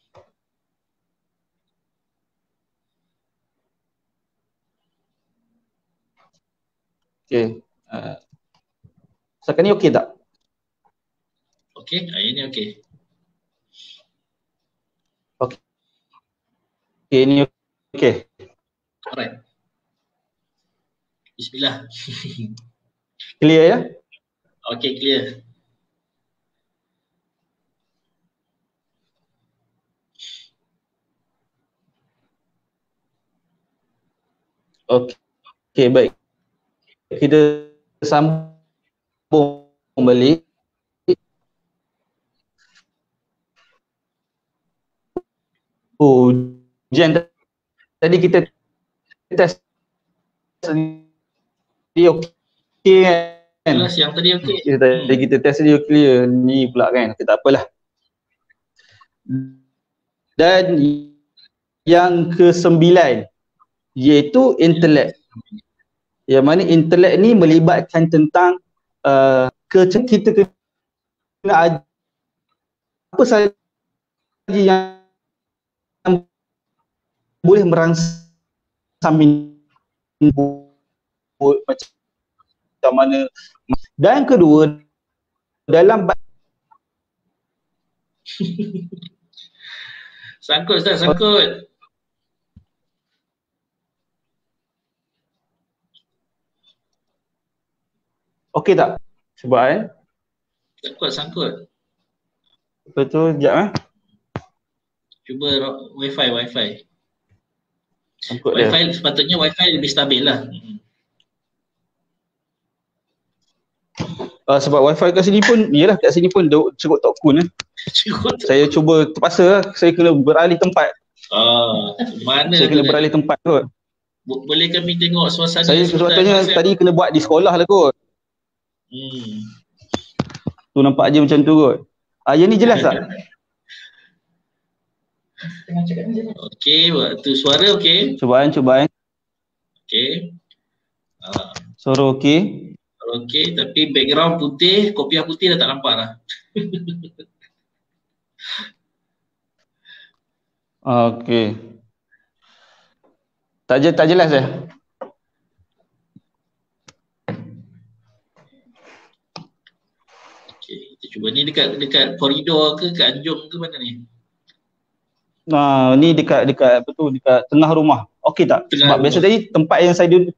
Speaker 2: Okey. Setakat ni okey tak?
Speaker 1: Okey, ini okey.
Speaker 2: Ini okey.
Speaker 1: Alright. Bismillah.
Speaker 2: Clear ya?
Speaker 1: Okey, clear.
Speaker 2: Okey, baik. Kita sambung balik. Ujian tadi kita test dia okey kan?
Speaker 1: Jelas yang tadi okey.
Speaker 2: Tadi kita test dia clear, ni pula kan, tak apalah. Dan yang ke-9 iaitu intelek. Yang mana intelek ni melibatkan tentang kita kena apa sahaja yang boleh merangsang macam mana. Dan kedua, dalam
Speaker 1: sangkut Ustaz, sangkut.
Speaker 2: Okey tak? Cuba
Speaker 1: Sangkut.
Speaker 2: Betul, sekejap
Speaker 1: Cuba wifi.
Speaker 2: Sangkut
Speaker 1: wifi dia. Sepatutnya wifi lebih stabil lah.
Speaker 2: Sebab wifi kat sini pun, yelah kat sini pun cukup tak kun Saya cuba terpaksa lah, saya kena beralih tempat.
Speaker 1: Mana
Speaker 2: saya kena beralih tempat kot.
Speaker 1: Boleh kami tengok suasana
Speaker 2: saya sepatutnya tadi kena buat di sekolah lah kot. Tu nampak je macam tu kot. Yang ni jelas tak?
Speaker 1: Okey, waktu suara okey.
Speaker 2: Cubaan.
Speaker 1: Okey.
Speaker 2: Suara okey.
Speaker 1: Okey, tapi background putih, kopiah putih dah tak nampak dah.
Speaker 2: Okey. Tak jelas dah.
Speaker 1: Okey, kita cuba ni dekat koridor ke kat Anjung ke mana ni?
Speaker 2: Ni dekat apa tu, dekat tengah rumah. Okey tak? Sebab biasa tadi tempat yang saya duduk,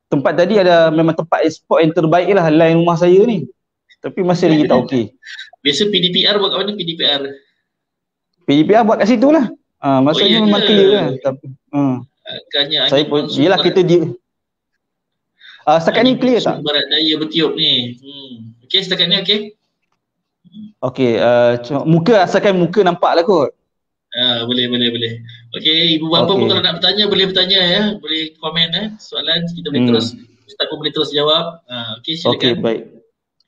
Speaker 2: tempat tadi ada memang tempat spot yang terbaik lah line rumah saya ni. Tapi masih lagi tak okey.
Speaker 1: Biasa PDPR buat kat mana PDPR?
Speaker 2: PDPR buat kat situ lah. Maksudnya memang clear lah. Saya pun, yelah kita setakat ni clear tak?
Speaker 1: Barat daya bertiup ni. Okey, setakat ni okey?
Speaker 2: Okey, muka asalkan muka nampak lah kot.
Speaker 1: Boleh. Okey, ibu bapa pun kalau nak bertanya boleh bertanya ya, boleh komen soalan, kita boleh terus, Ustaz pun boleh terus jawab. Okey, silakan.
Speaker 2: Okey, baik.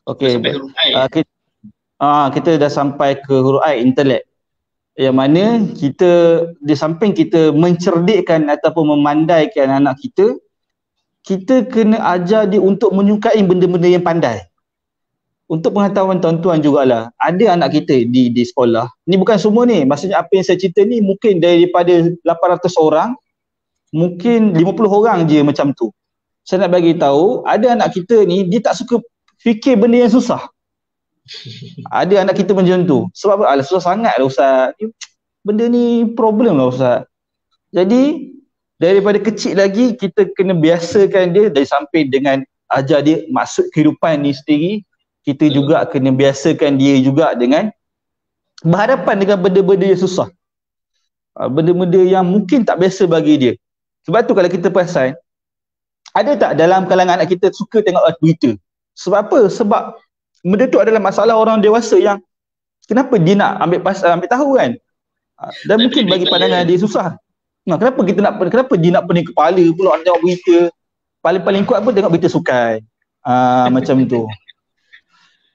Speaker 2: Okey.
Speaker 1: Sampai huruf I.
Speaker 2: Kita dah sampai ke huruf I, intelek. Yang mana di samping kita mencerdikkan ataupun memandaikan anak kita kena ajar dia untuk menyukai benda-benda yang pandai. Untuk pengetahuan tuan-tuan jugalah, ada anak kita di sekolah, ni bukan semua ni, maksudnya apa yang saya cerita ni mungkin daripada 800 orang, mungkin 50 orang je macam tu. Saya nak bagi tahu, ada anak kita ni, dia tak suka fikir benda yang susah. Ada anak kita macam tu. Sebab apa? Susah sangat lah Ustaz. Benda ni problem lah Ustaz. Jadi, daripada kecil lagi, kita kena biasakan dia dari samping dengan ajar dia maksud kehidupan ni sendiri. Kita juga kena biasakan dia juga dengan berhadapan dengan benda-benda yang susah. Benda-benda yang mungkin tak biasa bagi dia. Sebab tu kalau kita perasan, ada tak dalam kalangan anak kita suka tengok berita? Sebab apa? Sebab benda tu adalah masalah orang dewasa yang kenapa dia nak ambil tahu kan? Dan mungkin bagi pandangan dia susah. Kenapa dia nak pening kepala pula nak tengok berita? Paling kuat pun tengok berita sukan. Macam tu.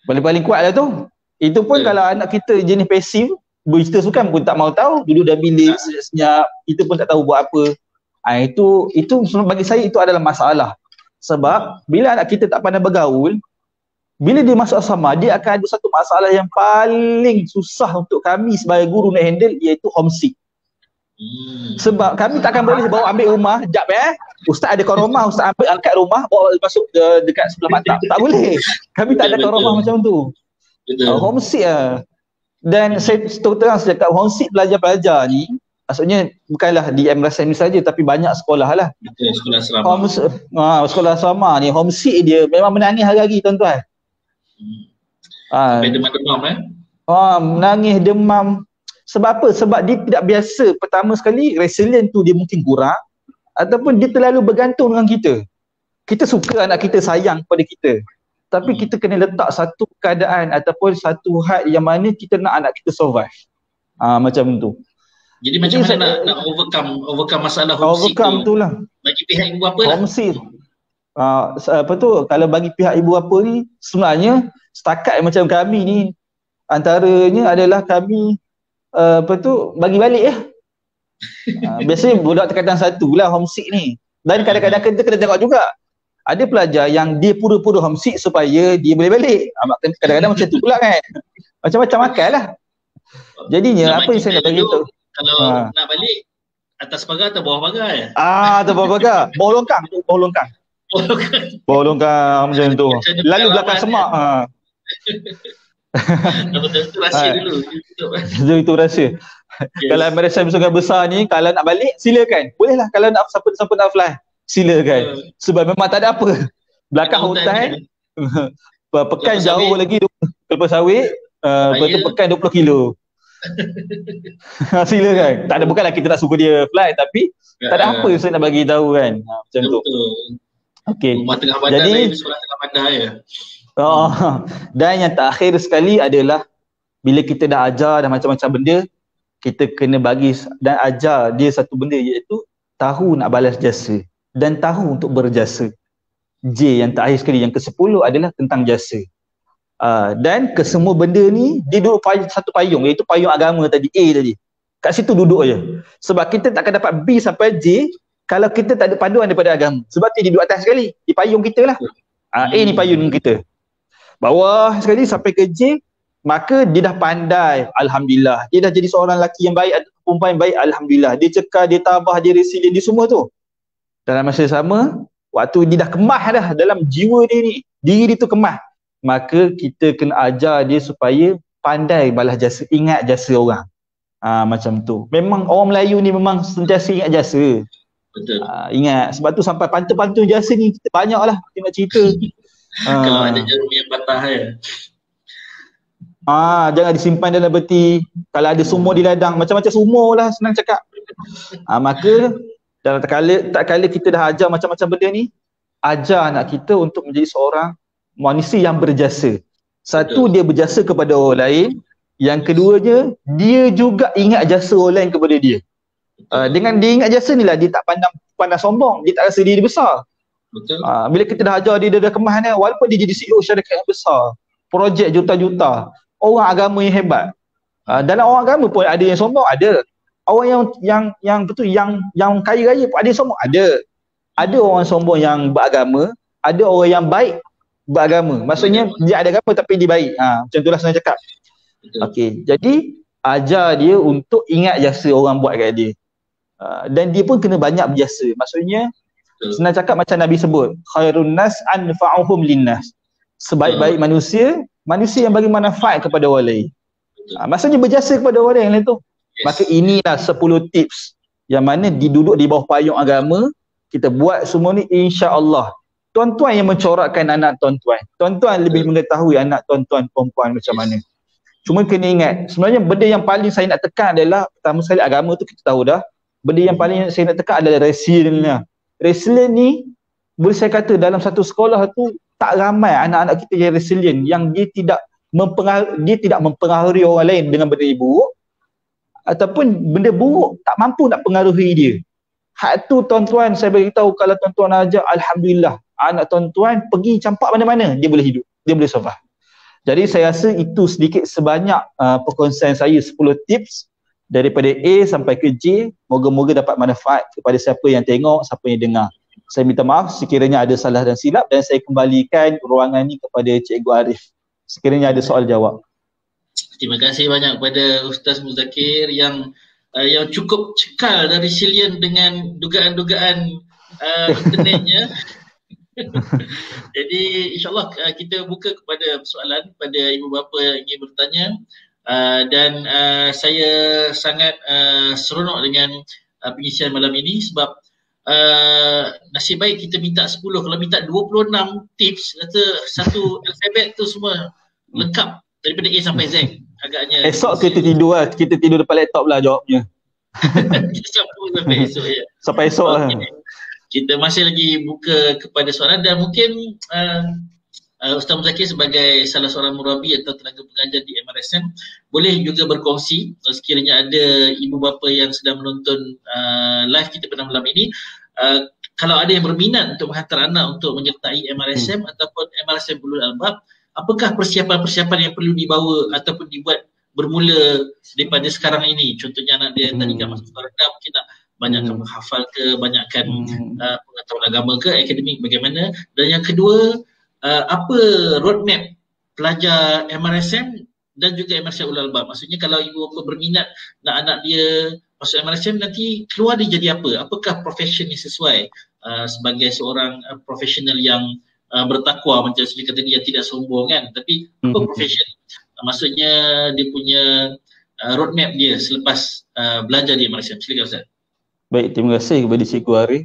Speaker 2: Paling kuat lah tu. Itu pun kalau anak kita jenis pasif, berita sukan pun tak mau tahu, duduk dalam bilik senyap, kita pun tak tahu buat apa. Itu bagi saya itu adalah masalah. Sebab bila anak kita tak pandai bergaul, bila dia masuk asrama, dia akan ada satu masalah yang paling susah untuk kami sebagai guru nak handle, iaitu homesick. Sebab kami takkan boleh bawa ambil rumah, jap Ustaz ada kat rumah, Ustaz ambil angkat rumah, bawa masuk dekat sebelah mata. Tak boleh. Kami tak ada kat rumah macam tu. Homesick lah. Dan saya terang sejak homesick pelajar-pelajar ni, maksudnya bukanlah di MRSM ni saja, tapi banyak sekolah lah.
Speaker 1: Sekolah asrama.
Speaker 2: Sekolah asrama ni, homesick dia memang menangis hari-hari tuan-tuan.
Speaker 1: Sampai demam-demam
Speaker 2: menangis, demam. Sebab apa? Sebab dia tidak biasa. Pertama sekali, resilient tu dia mungkin kurang, ataupun dia terlalu bergantung dengan kita. Kita suka anak kita sayang kepada kita, tapi kita kena letak satu keadaan ataupun satu had yang mana kita nak anak kita survive. Macam tu.
Speaker 1: Jadi macam mana nak overcome masalah homesick tu?
Speaker 2: Tu lah.
Speaker 1: Bagi pihak ibu bapa lah.
Speaker 2: Homesick. Kalau bagi pihak ibu bapa ni, sebenarnya setakat macam kami ni, antaranya adalah kami bagi balik ya. Biasanya budak tingkatan 1 lah homesick ni. Dan kadang-kadang kita kena tengok juga, ada pelajar yang dia pura-pura homesick supaya dia boleh balik. Kadang-kadang macam tu pula kan. Macam-macam akal lah. Jadinya apa yang saya nak bagi tahu,
Speaker 1: kalau nak balik, atas pagar atau bawah pagar?
Speaker 2: Atas bawah pagar. Bawah longkang macam tu. Lalu belakang semak.
Speaker 1: Itu rahsia dulu.
Speaker 2: Itu rahsia. Kalau MRSM Sungai Besar ni, kalau nak balik silakan. Bolehlah kalau nak siapa nak fly. Silakan. Sebab memang tak ada apa. Belakang hutan. Pekan jauh lagi kelapa sawit. Betul pekan 20 kilo. Silakan. Tak ada, bukanlah kita nak suruh dia fly, tapi tak ada apa saya nak bagi tahu kan. Macam tu. Okey.
Speaker 1: Rumah tengah bandar jadi sekolah tengah bandar ya.
Speaker 2: Dan yang terakhir sekali adalah bila kita dah ajar dah macam-macam benda, kita kena bagi dan ajar dia satu benda, iaitu tahu nak balas jasa dan tahu untuk berjasa. J yang terakhir sekali, yang ke-10 adalah tentang jasa. Dan kesemua benda ni dia duduk satu payung, iaitu payung agama tadi, A tadi. Kat situ duduk je. Sebab kita takkan dapat B sampai J kalau kita tak ada paduan daripada agama. Sebab dia duduk atas sekali, di payung kita lah. A ni payung kita. Bawah sekali sampai ke J, maka dia dah pandai, alhamdulillah. Dia dah jadi seorang lelaki yang baik atau perempuan yang baik, alhamdulillah. Dia cekal, dia tabah, dia resilient, dia semua tu. Dalam masa sama, waktu dia dah kemah dah dalam jiwa dia ni, diri dia tu kemah, maka kita kena ajar dia supaya pandai balas jasa, ingat jasa orang. Macam tu. Memang orang Melayu ni memang sentiasa ingat jasa.
Speaker 1: Betul.
Speaker 2: Ingat. Sebab tu sampai pantun-pantun jasa ni kita banyak lah kita nak cerita.
Speaker 1: Kalau ada jarum yang patah ya.
Speaker 2: Jangan disimpan dalam peti. Kalau ada sumur di ladang, macam-macam sumur lah, senang cakap. Maka dalam tak kala kita dah ajar macam-macam benda ni, ajar anak kita untuk menjadi seorang manusia yang berjasa. Satu, dia berjasa kepada orang lain. Yang keduanya, dia juga ingat jasa orang lain kepada dia. Dengan dia ingat jasa ni lah, dia tak pandang sombong, dia tak rasa diri besar.
Speaker 1: Betul.
Speaker 2: Bila kita dah ajar dia dah kemah ni, walaupun dia jadi CEO syarikat yang besar, projek juta-juta, orang agama yang hebat. Dalam orang agama pun ada yang sombong, ada. Orang yang betul, yang kaya raya pun ada yang sombong, ada. Ada orang sombong yang beragama, ada orang yang baik beragama. Maksudnya dia ada agama tapi dia baik. Macam itulah senang cakap. Okey, jadi ajar dia untuk ingat jasa orang buat kat dia. Dan dia pun kena banyak berjasa. Maksudnya senang cakap macam Nabi sebut, khairun nas anfa'uhum linnas. Sebaik-baik manusia yang bagi manfaat kepada orang lain. Maksudnya berjasa kepada orang lain tu. Maka inilah 10 tips yang mana diduduk di bawah payung agama. Kita buat semua ni insya-Allah. Tuan-tuan yang mencorakkan anak tuan-tuan. Tuan-tuan lebih mengetahui anak tuan-tuan perempuan macam mana. Cuma kena ingat, sebenarnya benda yang paling saya nak tekan adalah, pertama sekali agama tu kita tahu dah. Benda yang paling saya nak tekan adalah resilient. Resilient ni, boleh saya kata dalam satu sekolah tu tak ramai anak-anak kita yang resilient, yang dia tidak mempengaruhi orang lain dengan benda buruk, ataupun benda buruk tak mampu nak pengaruhi dia. Hak tu tuan-tuan, saya beritahu, kalau tuan-tuan ajar, alhamdulillah, anak tuan-tuan pergi campak mana-mana, dia boleh hidup, dia boleh survive. Jadi saya rasa itu sedikit sebanyak perkongsian saya 10 tips daripada A sampai ke J. Moga-moga dapat manfaat kepada siapa yang tengok, siapa yang dengar. Saya minta maaf sekiranya ada salah dan silap, dan saya kembalikan ruangan ni kepada Cikgu Arif sekiranya ada soal jawab.
Speaker 1: Terima kasih banyak kepada Ustaz Muzakir yang cukup cekal dan resilient dengan dugaan-dugaan internetnya. Jadi insyaAllah kita buka kepada soalan pada ibu bapa yang ingin bertanya, dan saya sangat seronok dengan pengisian malam ini sebab nasib baik kita minta 10, kalau minta 26 tips, kata satu alfabet tu semua lengkap daripada A sampai Z. Agaknya
Speaker 2: esok kita tidur lah, kita tidur depan laptop lah jawabnya.
Speaker 1: Kita sambung sampai esok ya.
Speaker 2: Sampai esok lah.
Speaker 1: Kita masih lagi buka kepada soalan, dan mungkin Ustaz Muzakir sebagai salah seorang murabi atau tenaga pengajar di MRSM boleh juga berkongsi sekiranya ada ibu bapa yang sedang menonton live kita pada malam ini, kalau ada yang berminat untuk menghantar anak untuk menyertai MRSM ataupun MRSM Ulul Albab, apakah persiapan-persiapan yang perlu dibawa ataupun dibuat bermula daripada sekarang ini? Contohnya anak dia tadi kan masuk sekolah rendah, mungkin nak banyakkan menghafal ke, banyakkan pengetahuan agama ke, akademik bagaimana. Dan yang kedua, apa roadmap pelajar MRSM dan juga MRSM Ulul Albab? Maksudnya kalau ibu bapa berminat nak anak dia masuk MRSM, nanti keluar dia jadi apa? Apakah profession yang sesuai sebagai seorang profesional yang bertakwa, macam saya kata ni, yang tidak sombong kan, tapi apa profession? Maksudnya dia punya roadmap dia selepas belajar di MRSM. Silakan Ustaz.
Speaker 2: Baik, terima kasih kepada Cikgu Arif.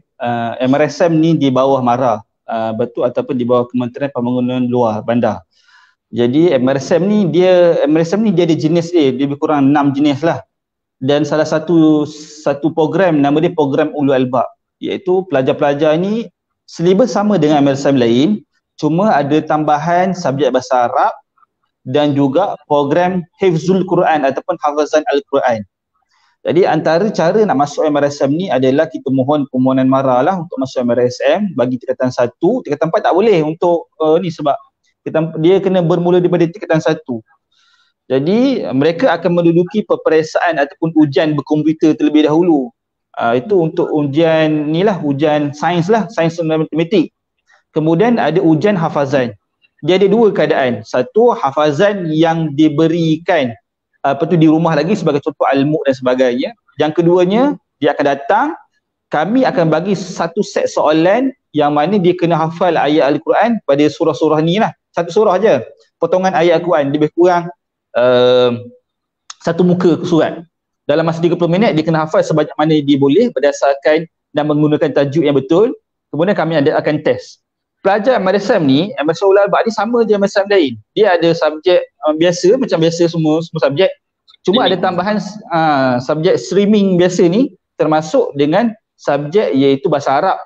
Speaker 2: MRSM ni di bawah MARA, betul, ataupun di bawah Kementerian Pembangunan Luar Bandar. Jadi MRSM ni dia ada jenis dia, lebih kurang 6 jenis lah. Dan salah satu program, nama dia program Ulul Albab, iaitu pelajar-pelajar ni silibus sama dengan MRSM lain, Cuma ada tambahan subjek bahasa Arab dan juga program Hifzul Quran ataupun hafazan Al-Quran. Jadi antara cara nak masuk MRSM ni adalah kita mohon permohonan mara lah untuk masuk MRSM bagi tingkatan 1, tingkatan 4 tak boleh untuk ni sebab dia kena bermula daripada tingkatan 1. Jadi mereka akan menduduki peperiksaan ataupun ujian berkomputer terlebih dahulu. Itu untuk ujian ni lah, ujian sains lah, sains dan matematik. Kemudian ada ujian hafazan. Dia ada dua keadaan. Satu, hafazan yang diberikan di rumah lagi sebagai contoh al-Muq dan sebagainya. Yang keduanya, dia akan datang, kami akan bagi satu set soalan yang mana dia kena hafal ayat Al-Quran pada surah-surah ni lah. Satu surah je. Potongan ayat Al-Quran, lebih kurang satu muka surat. Dalam masa 30 minit, dia kena hafal sebanyak mana dia boleh berdasarkan dan menggunakan tajuk yang betul. Kemudian kami akan test. Pelajar MRSM ni, MRSM Ulul Albab ni sama je MRSM lain. Dia ada subjek biasa, macam biasa semua subjek. Cuma ada tambahan subjek streaming biasa ni, termasuk dengan subjek iaitu bahasa Arab.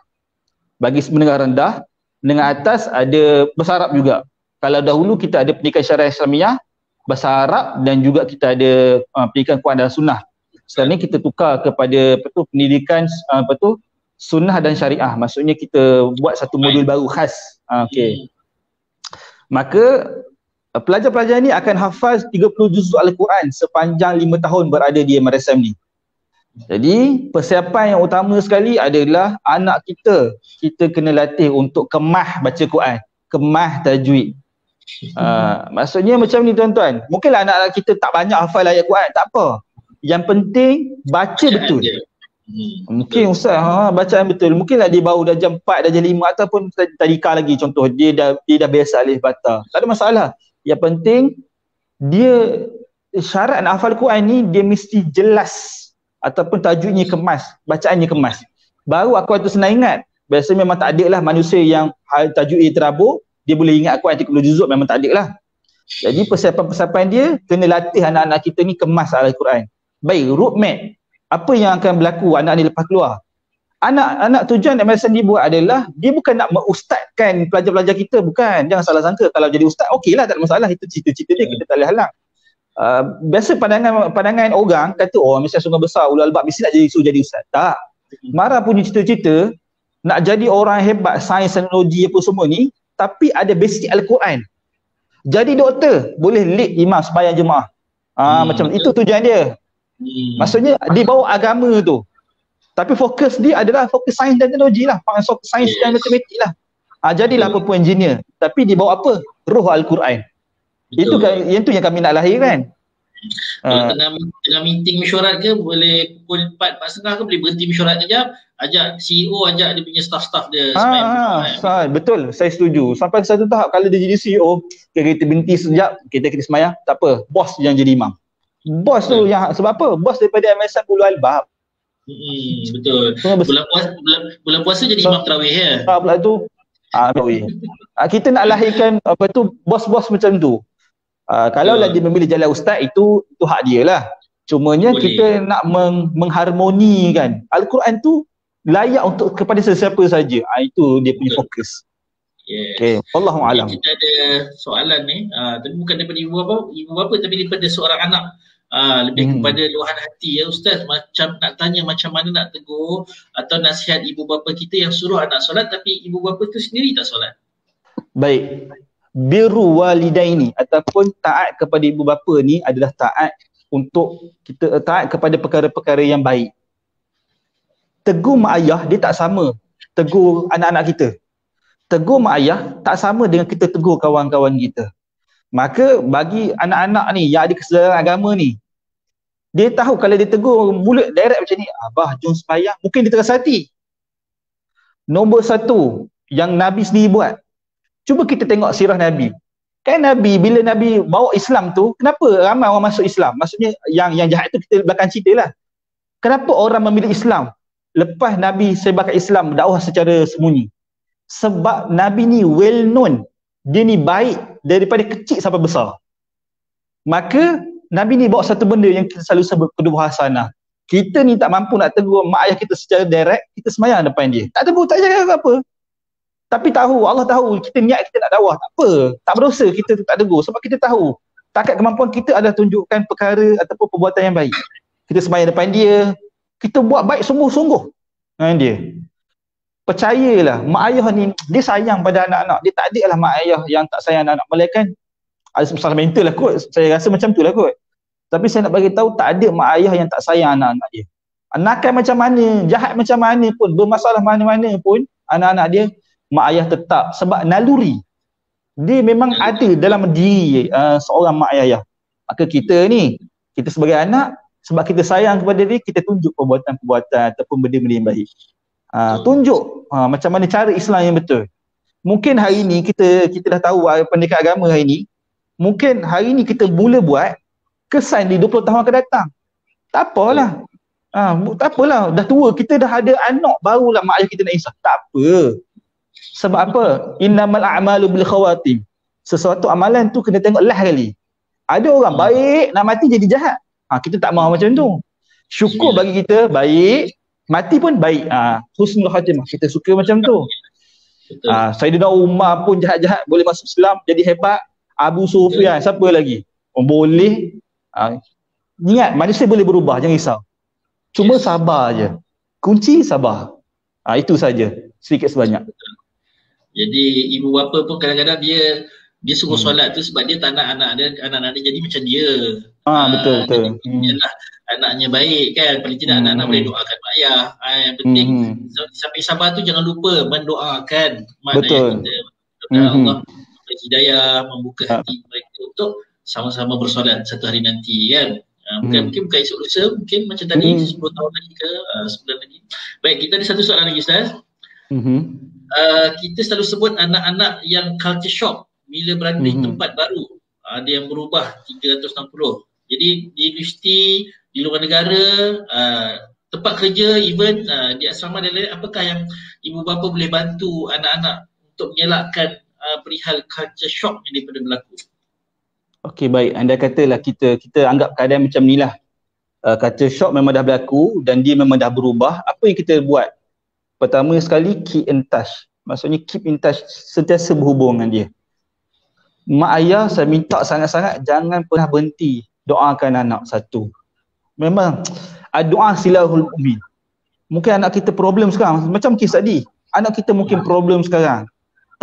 Speaker 2: Bagi menengah rendah, menengah atas ada bahasa Arab juga. Kalau dahulu kita ada pendidikan syariah Islamiah, bahasa Arab dan juga kita ada pendidikan Quran dan Sunnah. Sekarang ni kita tukar kepada pendidikan Sunnah dan Syariah. Maksudnya kita buat satu modul baru khas. Okey. Maka pelajar-pelajar ni akan hafaz 30 juzuk Al-Quran sepanjang 5 tahun berada di MRSM ni. Jadi persiapan yang utama sekali adalah anak kita kena latih untuk kemah baca Quran, kemah tajwid. Maksudnya macam ni tuan-tuan. Mungkinlah anak-anak kita tak banyak hafal ayat Quran, tak apa. Yang penting baca betul. Mungkin ustaz bacaan betul. Mungkinlah dia baru dah jam 4, dah jam 5 ataupun tadika lagi contoh. Dia dah biasa alif bata. Tak ada masalah. Yang penting dia syarat nak hafal Quran ni dia mesti jelas ataupun tajwidnya kemas, bacaannya kemas. Baru aku tu senang ingat. Biasanya memang tak ada lah manusia yang tajwid terabur dia boleh ingat Quran 30 juzuk, memang tak ada lah. Jadi persiapan-persiapan dia kena latih anak-anak kita ni kemas Al-Quran. Baik, roadmap. Apa yang akan berlaku anak ni lepas keluar? Anak tujuan MRSM dibuat adalah dia bukan nak mengustadkan pelajar-pelajar kita, bukan. Jangan salah sangka kalau jadi ustaz, okeylah tak ada masalah, itu cita-cita dia, kita tak boleh halang. Biasa pandangan orang kata mesti Sungai Besar Ulul Albab mesti nak jadi ustaz. Tak. Mara punya cita-cita nak jadi orang hebat sains teknologi apa semua ni, tapi ada basic Al-Quran. Jadi doktor, boleh lead imam sembahyang jemaah. Macam itu tujuan dia. Maksudnya dia bawa agama tu. Tapi fokus dia adalah fokus sains dan teknologi lah. Sains dan matematik lah. Jadilah apa pun engineer. Tapi dia bawa apa? Roh Al-Quran. Itu yang tu yang kami nak lahirkan.
Speaker 1: Kalau tengah meeting mesyuarat ke, boleh pukul 4:30 ke boleh berhenti mesyuarat kejap, ajak CEO, ajak dia punya staff-staff dia.
Speaker 2: Betul, saya setuju. Sampai ke satu tahap kalau dia jadi CEO, kita berhenti sekejap, kita semayang, tak apa, bos yang jadi imam. Bos tu yang sebab apa? Bos daripada MSM Ulul Albab.
Speaker 1: Betul. Bulan puasa jadi imam tarawih ya.
Speaker 2: Pula tu. Tarawih. Kita nak lahirkan bos-bos macam tu. Kalau dia memilih jalan ustaz itu hak dia lah. Cumanya kita nak mengharmonikan Al-Quran tu layak untuk kepada sesiapa saja. Itu dia punya fokus. Okay. Wallahu alam.
Speaker 1: Kita ada soalan ni, tapi bukan daripada ibu bapa tapi daripada seorang anak. Lebih kepada luahan hati ya ustaz, macam nak tanya macam mana nak tegur atau nasihat ibu bapa kita yang suruh anak solat tapi ibu bapa tu sendiri tak solat.
Speaker 2: Baik. Birru walidaini ataupun taat kepada ibu bapa ni adalah taat untuk kita taat kepada perkara-perkara yang baik. Tegur mak ayah dia tak sama tegur anak-anak kita. Tegur mak ayah tak sama dengan kita tegur kawan-kawan kita. Maka bagi anak-anak ni yang ada kesedaran agama ni, dia tahu kalau dia tegur mulut direct macam ni, abah jom sembahyang, mungkin dia terasa hati. Nombor satu yang Nabi sendiri buat, cuba kita tengok sirah Nabi. Kan Nabi, bila Nabi bawa Islam tu, kenapa ramai orang masuk Islam? Maksudnya yang jahat tu kita belakang cerita lah. Kenapa orang memilih Islam lepas Nabi sebarkan Islam dakwah secara sembunyi? Sebab Nabi ni well known, dia ni baik daripada kecil sampai besar. Maka Nabi ni bawa satu benda yang kita selalu sebut kedua hasanah. Kita ni tak mampu nak tegur mak ayah kita secara direct, kita semayang depan dia. Tak tegur, tak cakap apa-apa. Tapi tahu, Allah tahu kita niat kita nak dakwah, tak apa, tak berdosa kita tak tegur sebab kita tahu takat kemampuan kita adalah tunjukkan perkara ataupun perbuatan yang baik. Kita sembahyang depan dia, kita buat baik sungguh-sungguh dengan dia. Percayalah, mak ayah ni dia sayang pada anak-anak. Dia tak ada lah mak ayah yang tak sayang anak-anak. Melainkan ada masalah mental lah kot. Saya rasa macam tu lah kot. Tapi saya nak bagi tahu tak ada mak ayah yang tak sayang anak-anak dia. Nakal macam mana, jahat macam mana pun, bermasalah mana-mana pun anak-anak dia, mak ayah tetap sebab naluri. Dia memang ada dalam diri seorang mak ayah. Maka kita ni, kita sebagai anak, sebab kita sayang kepada dia, kita tunjuk perbuatan-perbuatan ataupun benda-benda yang baik. Tunjuk macam mana cara Islam yang betul. Mungkin hari ni kita dah tahu pendidikan agama hari ni, mungkin hari ni kita mula buat, kesan di 20 tahun akan datang. Tak apalah. Tak apalah, dah tua, kita dah ada anak, barulah mak ayah kita nak insaf. Tak apa. Sebab apa? Innamal a'malu bil khawatim. Sesuatu amalan tu kena tengok last kali. Ada orang baik, nak mati jadi jahat. Kita tak mahu macam tu. Syukur bagi kita, baik, mati pun baik. Husnul khatimah, kita suka macam tu. Sayyidina Umar pun jahat-jahat, boleh masuk Islam, jadi hebat. Abu Sufyan, siapa lagi? Boleh. Ingat, manusia boleh berubah, jangan risau. Cuma sabar je. Kunci sabar. Itu saja, sedikit sebanyak.
Speaker 1: Jadi ibu bapa pun kadang-kadang dia suruh solat tu sebab dia tak nak anak-anak dia jadi macam dia.
Speaker 2: Betul.
Speaker 1: Yalah, anaknya baik kan, paling tidak anak-anak boleh doakan mak ayah. Yang penting sampai sabar tu jangan lupa mendoakan mak ayah kita. Allah memberi hidayah, membuka hati mereka untuk sama-sama bersolat satu hari nanti kan. Mungkin bukan esok lusa, mungkin macam tadi 10 tahun lagi ke 9 lagi. Baik, kita ada satu soalan lagi Ustaz. Kita selalu sebut anak-anak yang culture shock bila berada di tempat baru. Ada yang berubah 360. Jadi di universiti, di luar negara, tempat kerja, even di asrama dan lain-lain, apakah yang ibu bapa boleh bantu anak-anak untuk mengelakkan perihal culture shock yang daripada berlaku?
Speaker 2: Okey, baik. Anda katalah kita anggap keadaan macam ni lah. Culture shock memang dah berlaku dan dia memang dah berubah. Apa yang kita buat? Pertama sekali, keep in touch. Maksudnya keep in touch, sentiasa berhubung dengan dia. Mak ayah, saya minta sangat-sangat jangan pernah berhenti doakan anak satu. Memang doa silahul mu'min. Mungkin anak kita problem sekarang, macam kisah tadi. Anak kita mungkin problem sekarang.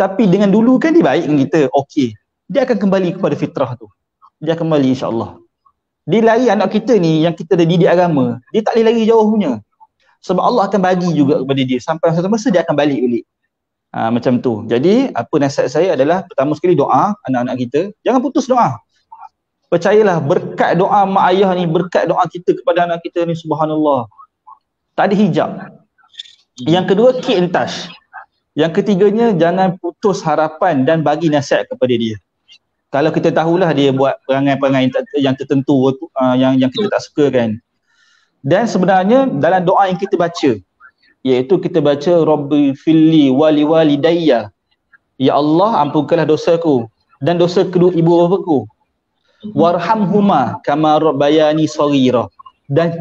Speaker 2: Tapi dengan dulu kan dia baik dengan kita, okey. Dia akan kembali kepada fitrah tu. Dia akan kembali insya-Allah. Dia lari anak kita ni yang kita dah didik agama, dia tak boleh lari jauh punya. Sebab Allah akan bagi juga kepada dia. Sampai satu masa dia akan balik. Macam tu. Jadi apa nasihat saya adalah pertama sekali doa anak-anak kita. Jangan putus doa. Percayalah berkat doa mak ayah ni, berkat doa kita kepada anak kita ni, subhanallah. Tak ada hijab. Yang kedua, keep in touch. Yang ketiganya, jangan putus harapan dan bagi nasihat kepada dia. Kalau kita tahulah dia buat perangai-perangai yang tertentu yang kita tak suka kan. Dan sebenarnya dalam doa yang kita baca, iaitu kita baca Rabbi filli wali walidayya. Ya Allah, ampunkanlah dosaku dan dosa kedua ibu bapaku. Warhamhuma kama rabbayani shaghira. Dan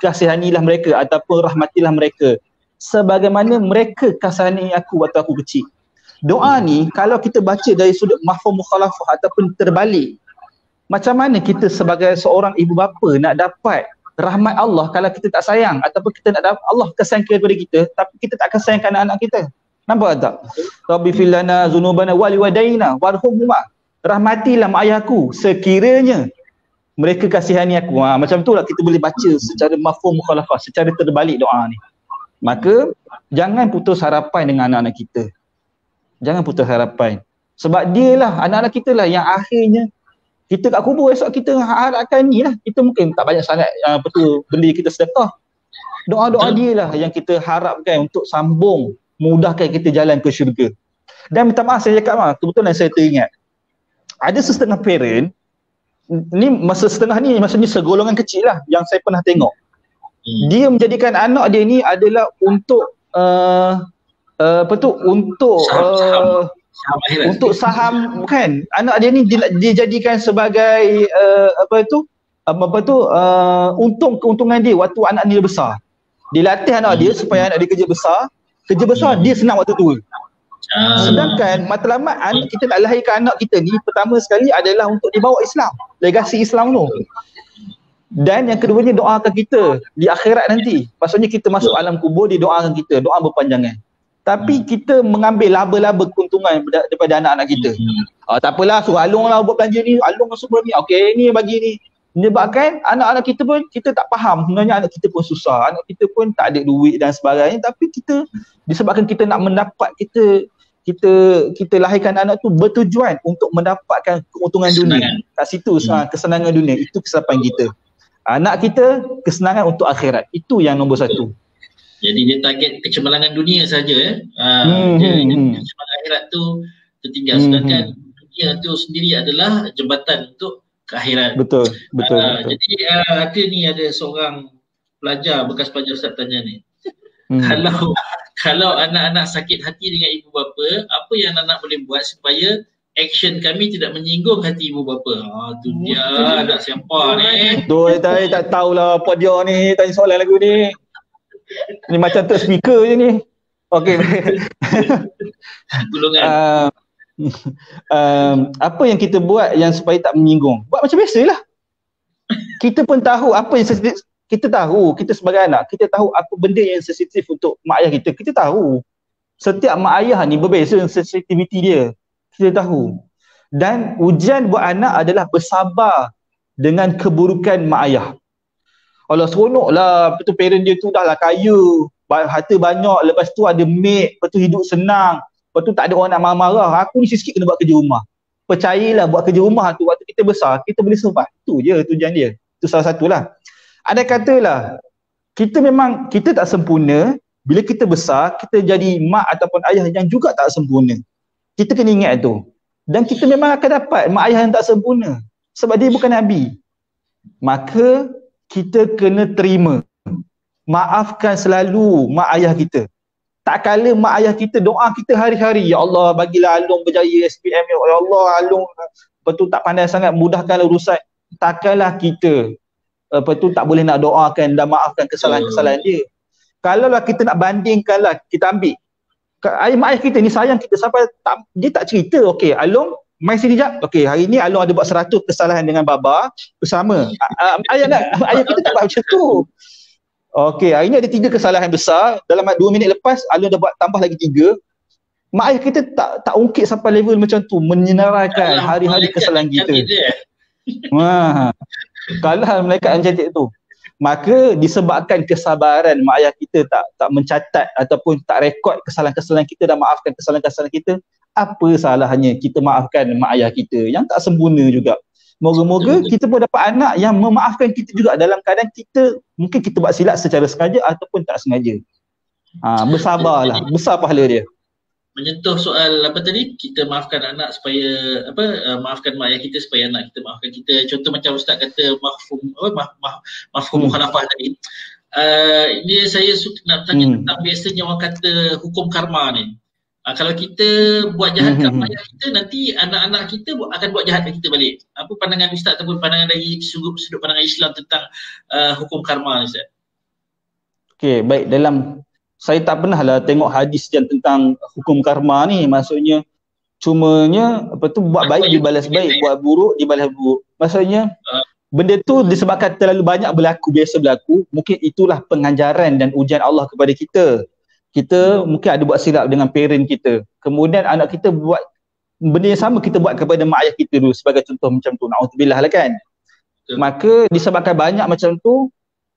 Speaker 2: kasihanilah mereka ataupun rahmatilah mereka sebagaimana mereka kasihani aku waktu aku kecil. Doa ni kalau kita baca dari sudut mafhum mukhalafah ataupun terbalik, macam mana kita sebagai seorang ibu bapa nak dapat rahmat Allah kalau kita tak sayang, ataupun kita nak dapat Allah kasihkan kepada kita tapi kita tak kasihkan anak-anak kita? Nampak tak? Rabbi fil lana dzunubana wa liwadaina warhamhuma. Rahmatilah mak ayahku sekiranya mereka kasihani aku. Macam tu lah kita boleh baca secara mafhum mukhalafah, secara terbalik doa ni. Maka jangan putus harapan dengan anak-anak kita. Jangan putus harapan. Sebab dia lah, anak-anak kita lah yang akhirnya kita kat kubur esok kita harapkan ni lah. Kita mungkin tak banyak sangat benda kita sedekah. Doa-doa dia lah yang kita harapkan untuk sambung, mudahkan kita jalan ke syurga. Dan minta maaf saya cakap, kebetulan saya teringat. Ada setengah parent, ni masa setengah ni maksudnya segolongan kecil lah yang saya pernah tengok. Dia menjadikan anak dia ni adalah untuk untuk saham kan. Anak dia ni dia jadikan sebagai keuntungan dia waktu anak dia besar. Dia latih anak dia supaya anak dia kerja besar dia senang waktu tua. Sedangkan matlamat kita nak lahirkan anak kita ni pertama sekali adalah untuk dibawa Islam, legasi Islam tu. Dan yang keduanya doakan kita di akhirat nanti. Maksudnya kita masuk alam kubur, didoakan kita, doa berpanjangan. Tapi kita mengambil laba-laba keuntungan daripada anak-anak kita. Tak apalah, suruh Along lah buat belanja ni, Along masuk buat ni, okey ni bagi ni. Menyebabkan anak-anak kita pun kita tak faham sebenarnya anak kita pun susah, anak kita pun tak ada duit dan sebagainya, tapi kita disebabkan kita nak mendapat kita lahirkan anak tu bertujuan untuk mendapatkan keuntungan dunia. Kat situ kesenangan dunia, itu kesilapan kita. Anak kita kesenangan untuk akhirat, itu yang nombor satu.
Speaker 1: Jadi dia target kecemerlangan dunia saja kecemerlangan akhirat tu tertinggal, sedangkan dunia tu sendiri adalah jembatan untuk ke akhirat.
Speaker 2: Betul.
Speaker 1: Jadi ada ni ada seorang pelajar, bekas pelajar Ustaz tanya ni. Kalau anak-anak sakit hati dengan ibu bapa, apa yang anak boleh buat supaya action kami tidak menyinggung hati ibu bapa? Tu dia anak siapa ni?
Speaker 2: Tu tak tahulah apa dia ni tanya soalan lagu ni. Ni macam tu speaker je ni. Okey.
Speaker 1: Golongan.
Speaker 2: Apa yang kita buat yang supaya tak menyinggung? Buat macam biasalah. Kita pun tahu apa yang kita tahu, kita sebagai anak, kita tahu apa benda yang sensitif untuk mak ayah kita. Kita tahu. Setiap mak ayah ni berbeza sensitivity dia. Kita tahu. Dan ujian buat anak adalah bersabar dengan keburukan mak ayah. Allah seronok lah, betul parent dia tu dah lah kaya, harta banyak, lepas tu ada maid, lepas tu hidup senang, lepas tu tak ada orang nak marah-marah. Aku ni sikit kena buat kerja rumah. Percayalah buat kerja rumah tu waktu kita besar, kita boleh survive. Itu je tujuan dia. Itu salah satulah. Ada katalah, kita tak sempurna, bila kita besar, kita jadi mak ataupun ayah yang juga tak sempurna. Kita kena ingat tu. Dan kita memang akan dapat mak ayah yang tak sempurna. Sebab dia bukan Nabi. Maka kita kena terima. Maafkan selalu mak ayah kita. Tak kala mak ayah kita doa kita hari-hari, ya Allah bagilah Along berjaya SPM, ya Allah Along betul tak pandai sangat, mudahkanlah urusan. Takkanlah kita betul tak boleh nak doakan dan maafkan kesalahan-kesalahan dia. Kalaulah kita nak bandingkanlah, kita ambil mak ayah kita ni sayang kita sampai dia tak cerita, okey Along mai sini jap, okey hari ni Along ada buat 100 kesalahan dengan baba bersama. Ayah kita tak buat macam tu. Okey hari ni ada 3 kesalahan besar, dalam 2 minit lepas Along dah buat tambah lagi 3. Mak ayah kita tak ungkit sampai level macam tu, menyenaraikan hari-hari kesalahan kita. Kalau malaikat yang cantik tu, maka disebabkan kesabaran mak ayah kita tak mencatat ataupun tak rekod kesalahan-kesalahan kita dan maafkan kesalahan-kesalahan kita, apa salahnya kita maafkan mak ayah kita yang tak sempurna juga. Moga-moga kita pun dapat anak yang memaafkan kita juga dalam keadaan kita mungkin kita buat silap secara sengaja ataupun tak sengaja. Bersabarlah, besar pahala dia.
Speaker 1: Menyentuh soal apa tadi, kita maafkan anak supaya maafkan mak ayah kita supaya anak kita maafkan kita. Contoh macam Ustaz kata mafhum mukhalafah tadi. Ini saya nak tanya tentang biasanya orang kata hukum karma ni. Kalau kita buat jahat kat mak ayah kita, nanti anak-anak kita akan buat jahat kat kita balik. Apa pandangan Ustaz ataupun pandangan dari sudut pandangan Islam tentang hukum karma ni Ustaz?
Speaker 2: Okey, baik, saya tak pernah lah tengok hadis yang tentang hukum karma ni. Maksudnya cumanya buat baik dibalas baik, buat buruk dibalas buruk. Maksudnya benda tu disebabkan terlalu banyak biasa berlaku. Mungkin itulah pengajaran dan ujian Allah kepada kita. Kita mungkin ada buat silap dengan parent kita, kemudian anak kita buat benda yang sama kita buat kepada mak ayah kita dulu sebagai contoh macam tu, na'udzubillah lah kan. Maka disebabkan banyak macam tu,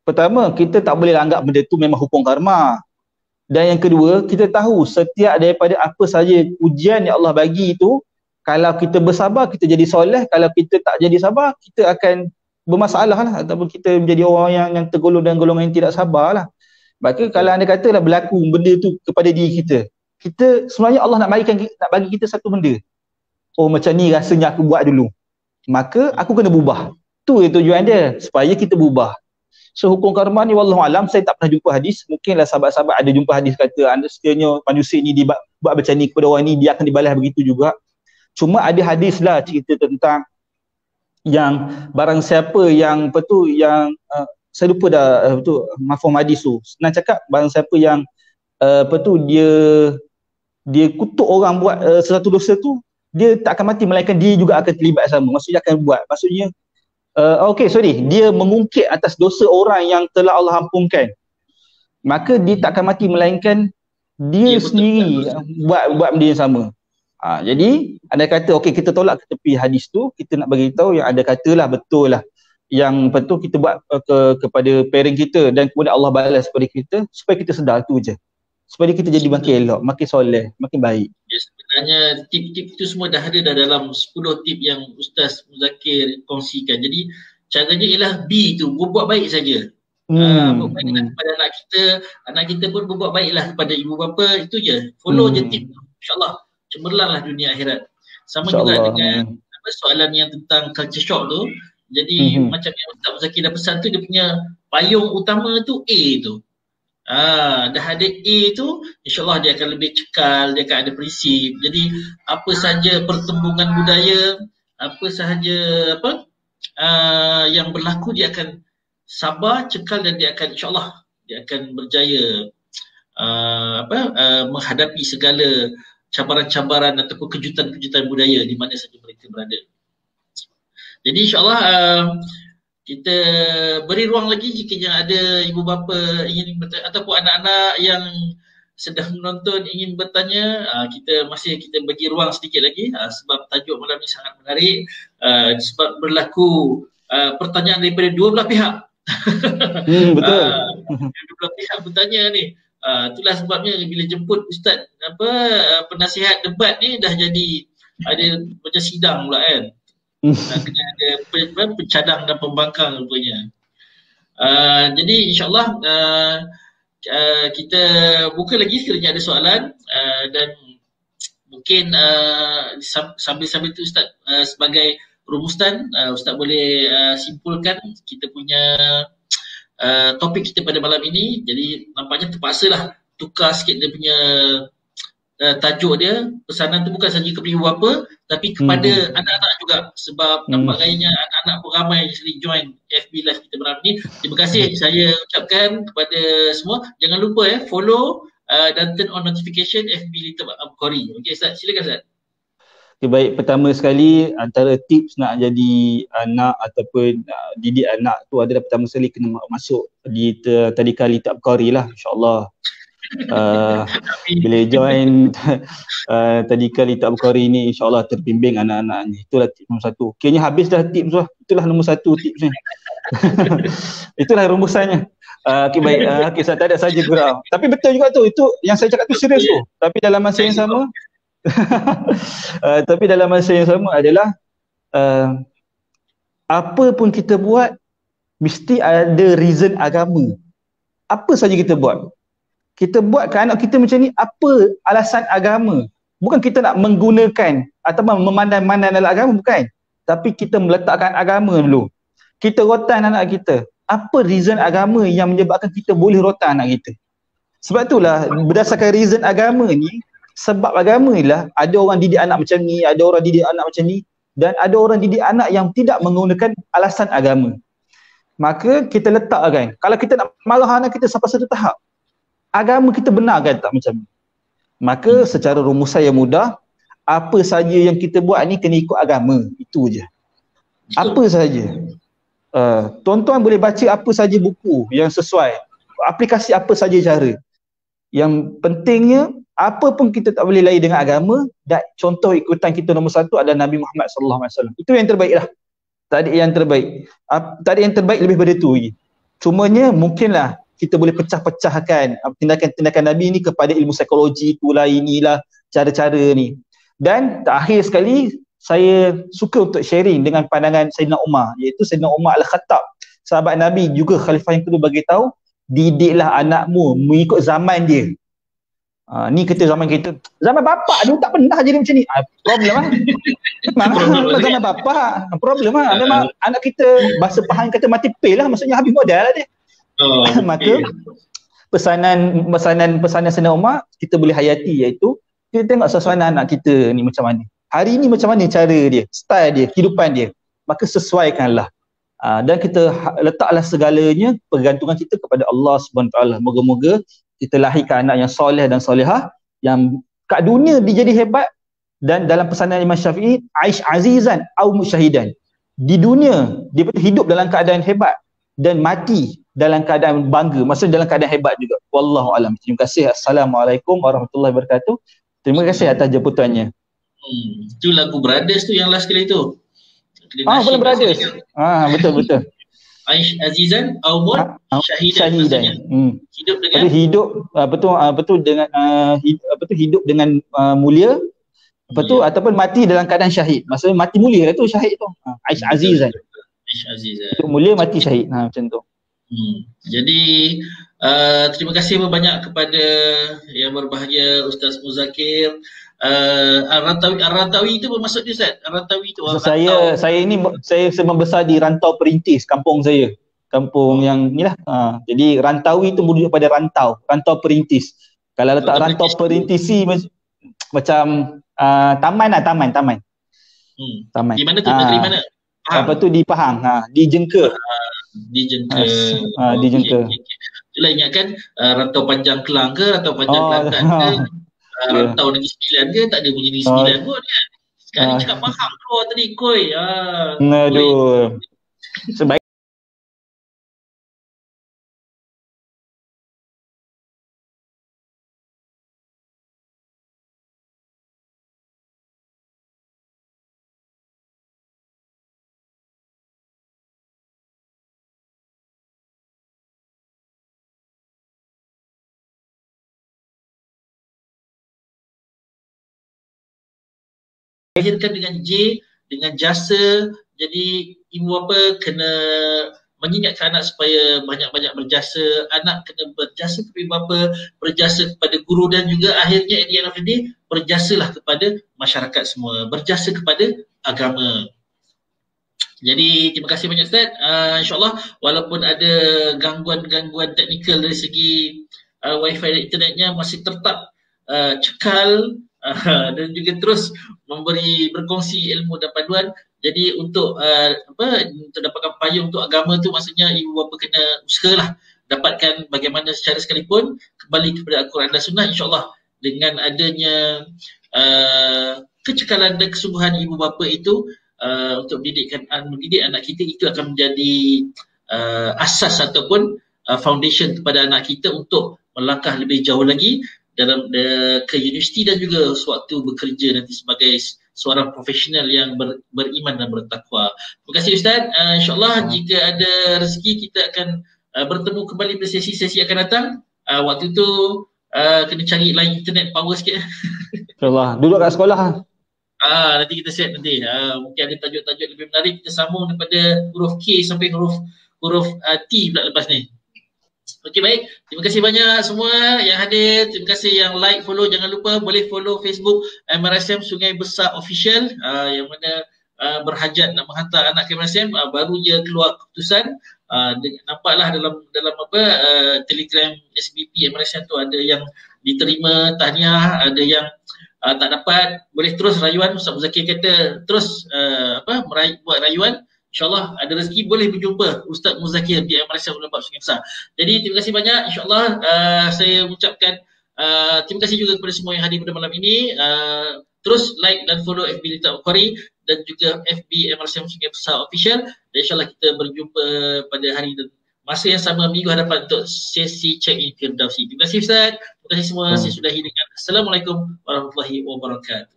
Speaker 2: pertama kita tak boleh anggap benda tu memang hukum karma. Dan yang kedua, kita tahu setiap daripada apa saja ujian yang Allah bagi itu, kalau kita bersabar kita jadi soleh, kalau kita tak jadi sabar kita akan bermasalah lah, ataupun kita menjadi orang yang tergolong dan golongan yang tidak sabar lah. Maka kalau anda katalah berlaku benda tu kepada diri kita, sebenarnya Allah nak bagi kita satu benda. Oh macam ni rasanya aku buat dulu, maka aku kena berubah. Tu tujuan dia, supaya kita berubah. So hukum karma ni wallahualam, saya tak pernah jumpa hadis. Mungkinlah sahabat-sahabat ada jumpa hadis kata anda sekiranya manusia ni buat macam ni kepada orang ni, dia akan dibalas begitu juga. Cuma ada hadis lah cerita tentang yang barang siapa yang saya lupa dah mafhum hadis tu. Senang cakap, barang siapa yang dia dia kutuk orang buat sesuatu dosa tu, dia tak akan mati melainkan dia juga akan terlibat sama. Maksudnya akan buat. Maksudnya dia mengungkit atas dosa orang yang telah Allah ampunkan. Maka dia tak akan mati melainkan dia sendiri buat benda yang sama. Jadi anda kata okey, kita tolak ke tepi hadis tu, kita nak bagi tahu yang ada katalah betul lah yang betul kita buat kepada parent kita dan kemudian Allah balas kepada kita supaya kita sedar tu je. Supaya kita jadi makin elok, makin soleh, makin baik.
Speaker 1: Ya, sebenarnya tip-tip itu semua dah ada dalam 10 tip yang Ustaz Muzakir kongsikan. Jadi caranya ialah B tu, berbuat baik saja. Berbuat baiklah kepada anak kita pun berbuat baiklah kepada ibu bapa, itu je. Follow je tip tu. InsyaAllah cemerlanglah dunia akhirat. Sama juga dengan soalan yang tentang culture shock tu. Jadi macam yang Ustaz Muzakir dah pesan tu, dia punya payung utama tu A tu. Dah ada A tu, insyaAllah dia akan lebih cekal, dia akan ada prinsip. Jadi apa sahaja pertembungan budaya, apa sahaja yang berlaku, dia akan sabar, cekal, dan dia akan insyaAllah dia akan berjaya menghadapi segala cabaran-cabaran ataupun kejutan-kejutan budaya di mana saja mereka berada. Jadi insyaAllah kita beri ruang lagi jika ada ibu bapa ingin bertanya ataupun anak-anak yang sedang menonton ingin bertanya, kita bagi ruang sedikit lagi sebab tajuk malam ni sangat menarik, sebab berlaku pertanyaan daripada dua belah pihak.
Speaker 2: Betul.
Speaker 1: Dua belah pihak bertanya ni. Itulah sebabnya bila jemput Ustaz penasihat debat ni dah jadi ada macam sidang pula kan. Kena ada pencadang dan pembangkang rupanya. Jadi insyaAllah kita buka lagi sekiranya ada soalan, dan mungkin sambil-sambil tu Ustaz sebagai rumusan, Ustaz boleh simpulkan kita punya topik kita pada malam ini. Jadi nampaknya terpaksalah tukar sikit dia punya tajuk dia. Pesanan tu bukan saja kepada ibu bapa tapi kepada anak-anak juga, sebab nampak gayanya anak-anak pun ramai yang sering join FB Live kita malam ni. Terima kasih saya ucapkan kepada semua. Jangan lupa follow dan turn on notification FB Little Abqari. Okey Ustaz, silakan Ustaz.
Speaker 2: Okay, baik, pertama sekali antara tips nak jadi anak ataupun didik anak tu adalah pertama sekali kena masuk di tadika Little Abqari lah, insyaAllah. Bila join tadika Little Abqari ni insyaAllah terbimbing anak-anak ni. Itulah tip nombor satu. Kayaknya habis dah tips tu. Itulah nombor satu tips ni. Itulah rumusannya. Okay, baik. Okay, saya tak ada saja gurau. Tapi betul juga tu. Itu yang saya cakap tu serius tu. Tapi dalam masa yang sama adalah apa pun kita buat mesti ada reason agama. Apa saja kita buat ke anak kita macam ni, apa alasan agama? Bukan kita nak menggunakan atau memandai-mandai dalam agama, bukan. Tapi kita meletakkan agama dulu. Kita rotan anak kita. Apa reason agama yang menyebabkan kita boleh rotan anak kita? Sebab itulah berdasarkan reason agama ni, sebab agama ni lah ada orang didik anak macam ni, ada orang didik anak macam ni, dan ada orang didik anak yang tidak menggunakan alasan agama. Maka kita letakkan, kalau kita nak marah anak kita sampai satu tahap, agama kita benar kan tak macam ni? Maka secara rumusan yang mudah, apa saja yang kita buat ni kena ikut agama, itu je. Apa saja. Tuan-tuan boleh baca apa saja buku yang sesuai, aplikasi apa saja cara. Yang pentingnya, apa pun kita tak boleh lain dengan agama, dan contoh ikutan kita nombor satu adalah Nabi Muhammad SAW. Itu yang terbaik lah. Tak ada yang terbaik. Tak ada yang terbaik lebih daripada itu lagi. Cumanya mungkinlah kita boleh pecah-pecahkan tindakan-tindakan Nabi ni kepada ilmu psikologi, itulah, inilah, cara-cara ni. Dan terakhir sekali, saya suka untuk sharing dengan pandangan Sayyidina Umar, iaitu Sayyidina Umar Al-Khattab, sahabat Nabi juga khalifah yang kedua, bagi tahu, didiklah anakmu mengikut zaman dia. Ni kita zaman kita, zaman bapak dia tak pernah jadi macam ni. Problem lah. Memang zaman bapak, problem lah. Memang anak kita bahasa Pahang kata mati pay lah, maksudnya habis modal lah dia. Maka pesanan Sayyidina Umar kita boleh hayati, iaitu kita tengok suasana anak kita ni macam mana. Hari ni macam mana cara dia, style dia, kehidupan dia. Maka sesuaikanlah. Dan kita letaklah segalanya pergantungan kita kepada Allah SWT. Moga-moga kita lahirkan anak yang soleh dan solehah, yang kat dunia dia jadi hebat, dan dalam pesanan Imam Syafi'i, aish azizan au musyahidan. Di dunia dia betul hidup dalam keadaan hebat dan mati dalam keadaan bangga, maksudnya dalam keadaan hebat juga. Wallahu alam. Terima kasih. Assalamualaikum warahmatullahi wabarakatuh. Terima kasih atas jemputannya.
Speaker 1: Itu lagu Brothers tu yang last kali tu.
Speaker 2: Belum Brothers. Betul.
Speaker 1: Aish azizan au syahidan. Hidup dengan
Speaker 2: betul dengan hidup dengan mulia. Betul, ataupun mati dalam keadaan syahid. Maksudnya mati mulia lah tu syahid tu. Aish azizan.
Speaker 1: Aish azizan.
Speaker 2: Hidup mulia, mati syahid. Macam tu.
Speaker 1: Jadi terima kasih banyak kepada yang berbahagia Ustaz Muzakir. Rantawi itu bermaksud dia Ustaz? Rantawi itu saya membesar di Rantau Perintis, kampung saya. Kampung yang inilah. Jadi Rantawi itu merujuk pada rantau Perintis. Kalau letak Rantau Perintisi macam taman. Taman. Di mana tu? Negeri mana?
Speaker 2: Apa tu di Pahang, di Jengka.
Speaker 1: Di Jengka.
Speaker 2: Di Jengka.
Speaker 1: Itulah ingatkan Rantau Panjang Kelang ke, Rantau Panjang Kelantan ke, Rantau Negeri Sembilan ke, tak ada bunyi Negeri Sembilan pun kan. Sekarang cakap Pahang keluar tadi, koi.
Speaker 2: Aduh. Sebaik
Speaker 1: lahirkan dengan J, dengan jasa. Jadi ibu bapa kena mengingatkan anak supaya banyak-banyak berjasa. Anak kena berjasa kepada ibu bapa, berjasa kepada guru, dan juga akhirnya at the end of the day berjasalah kepada masyarakat semua, berjasa kepada agama. Jadi terima kasih banyak Ustaz. InsyaAllah walaupun ada gangguan-gangguan teknikal dari segi wifi dan internetnya masih tetap cekal, dan juga terus berkongsi ilmu dan panduan. Jadi untuk untuk dapatkan payung untuk agama tu, maksudnya ibu bapa kena usahalah dapatkan bagaimana secara sekalipun kembali kepada Al-Quran dan Sunnah. InsyaAllah dengan adanya kecekalan dan kesungguhan ibu bapa itu untuk mendidik anak kita, itu akan menjadi asas ataupun foundation kepada anak kita untuk melangkah lebih jauh lagi dalam ke universiti dan juga sewaktu bekerja nanti sebagai seorang profesional yang beriman dan bertakwa. Terima kasih Ustaz. InsyaAllah jika ada rezeki kita akan bertemu kembali pada sesi-sesi akan datang. Waktu tu kena cari line internet power sikit.
Speaker 2: InsyaAllah. Duduk kat sekolah.
Speaker 1: Nanti kita set nanti. Mungkin ada tajuk-tajuk lebih menarik. Kita sambung daripada huruf K sampai huruf T pula lepas ni. Okey, baik. Terima kasih banyak semua yang hadir. Terima kasih yang like, follow. Jangan lupa boleh follow Facebook MRSM Sungai Besar Official, yang mana berhajat nak menghantar anak ke MRSM. Baru je keluar keputusan. Nampaklah dalam Telegram SBP MRSM tu ada yang diterima tahniah, ada yang tak dapat. Boleh terus rayuan. Ustaz Muzakir kata terus buat rayuan. InsyaAllah ada rezeki boleh berjumpa Ustaz Muzakir di MRSM Ulama Sungai Besar. Jadi terima kasih banyak. InsyaAllah saya ucapkan terima kasih juga kepada semua yang hadir pada malam ini. Terus like dan follow FB Lita Bukhari dan juga FB MRSM Sungai Besar Official. Dan insyaAllah kita berjumpa pada hari dan masa yang sama minggu hadapan untuk sesi check-in Firdausi. Terima kasih Ustaz. Terima kasih semua. Saya sudahi dengan Assalamualaikum warahmatullahi wabarakatuh.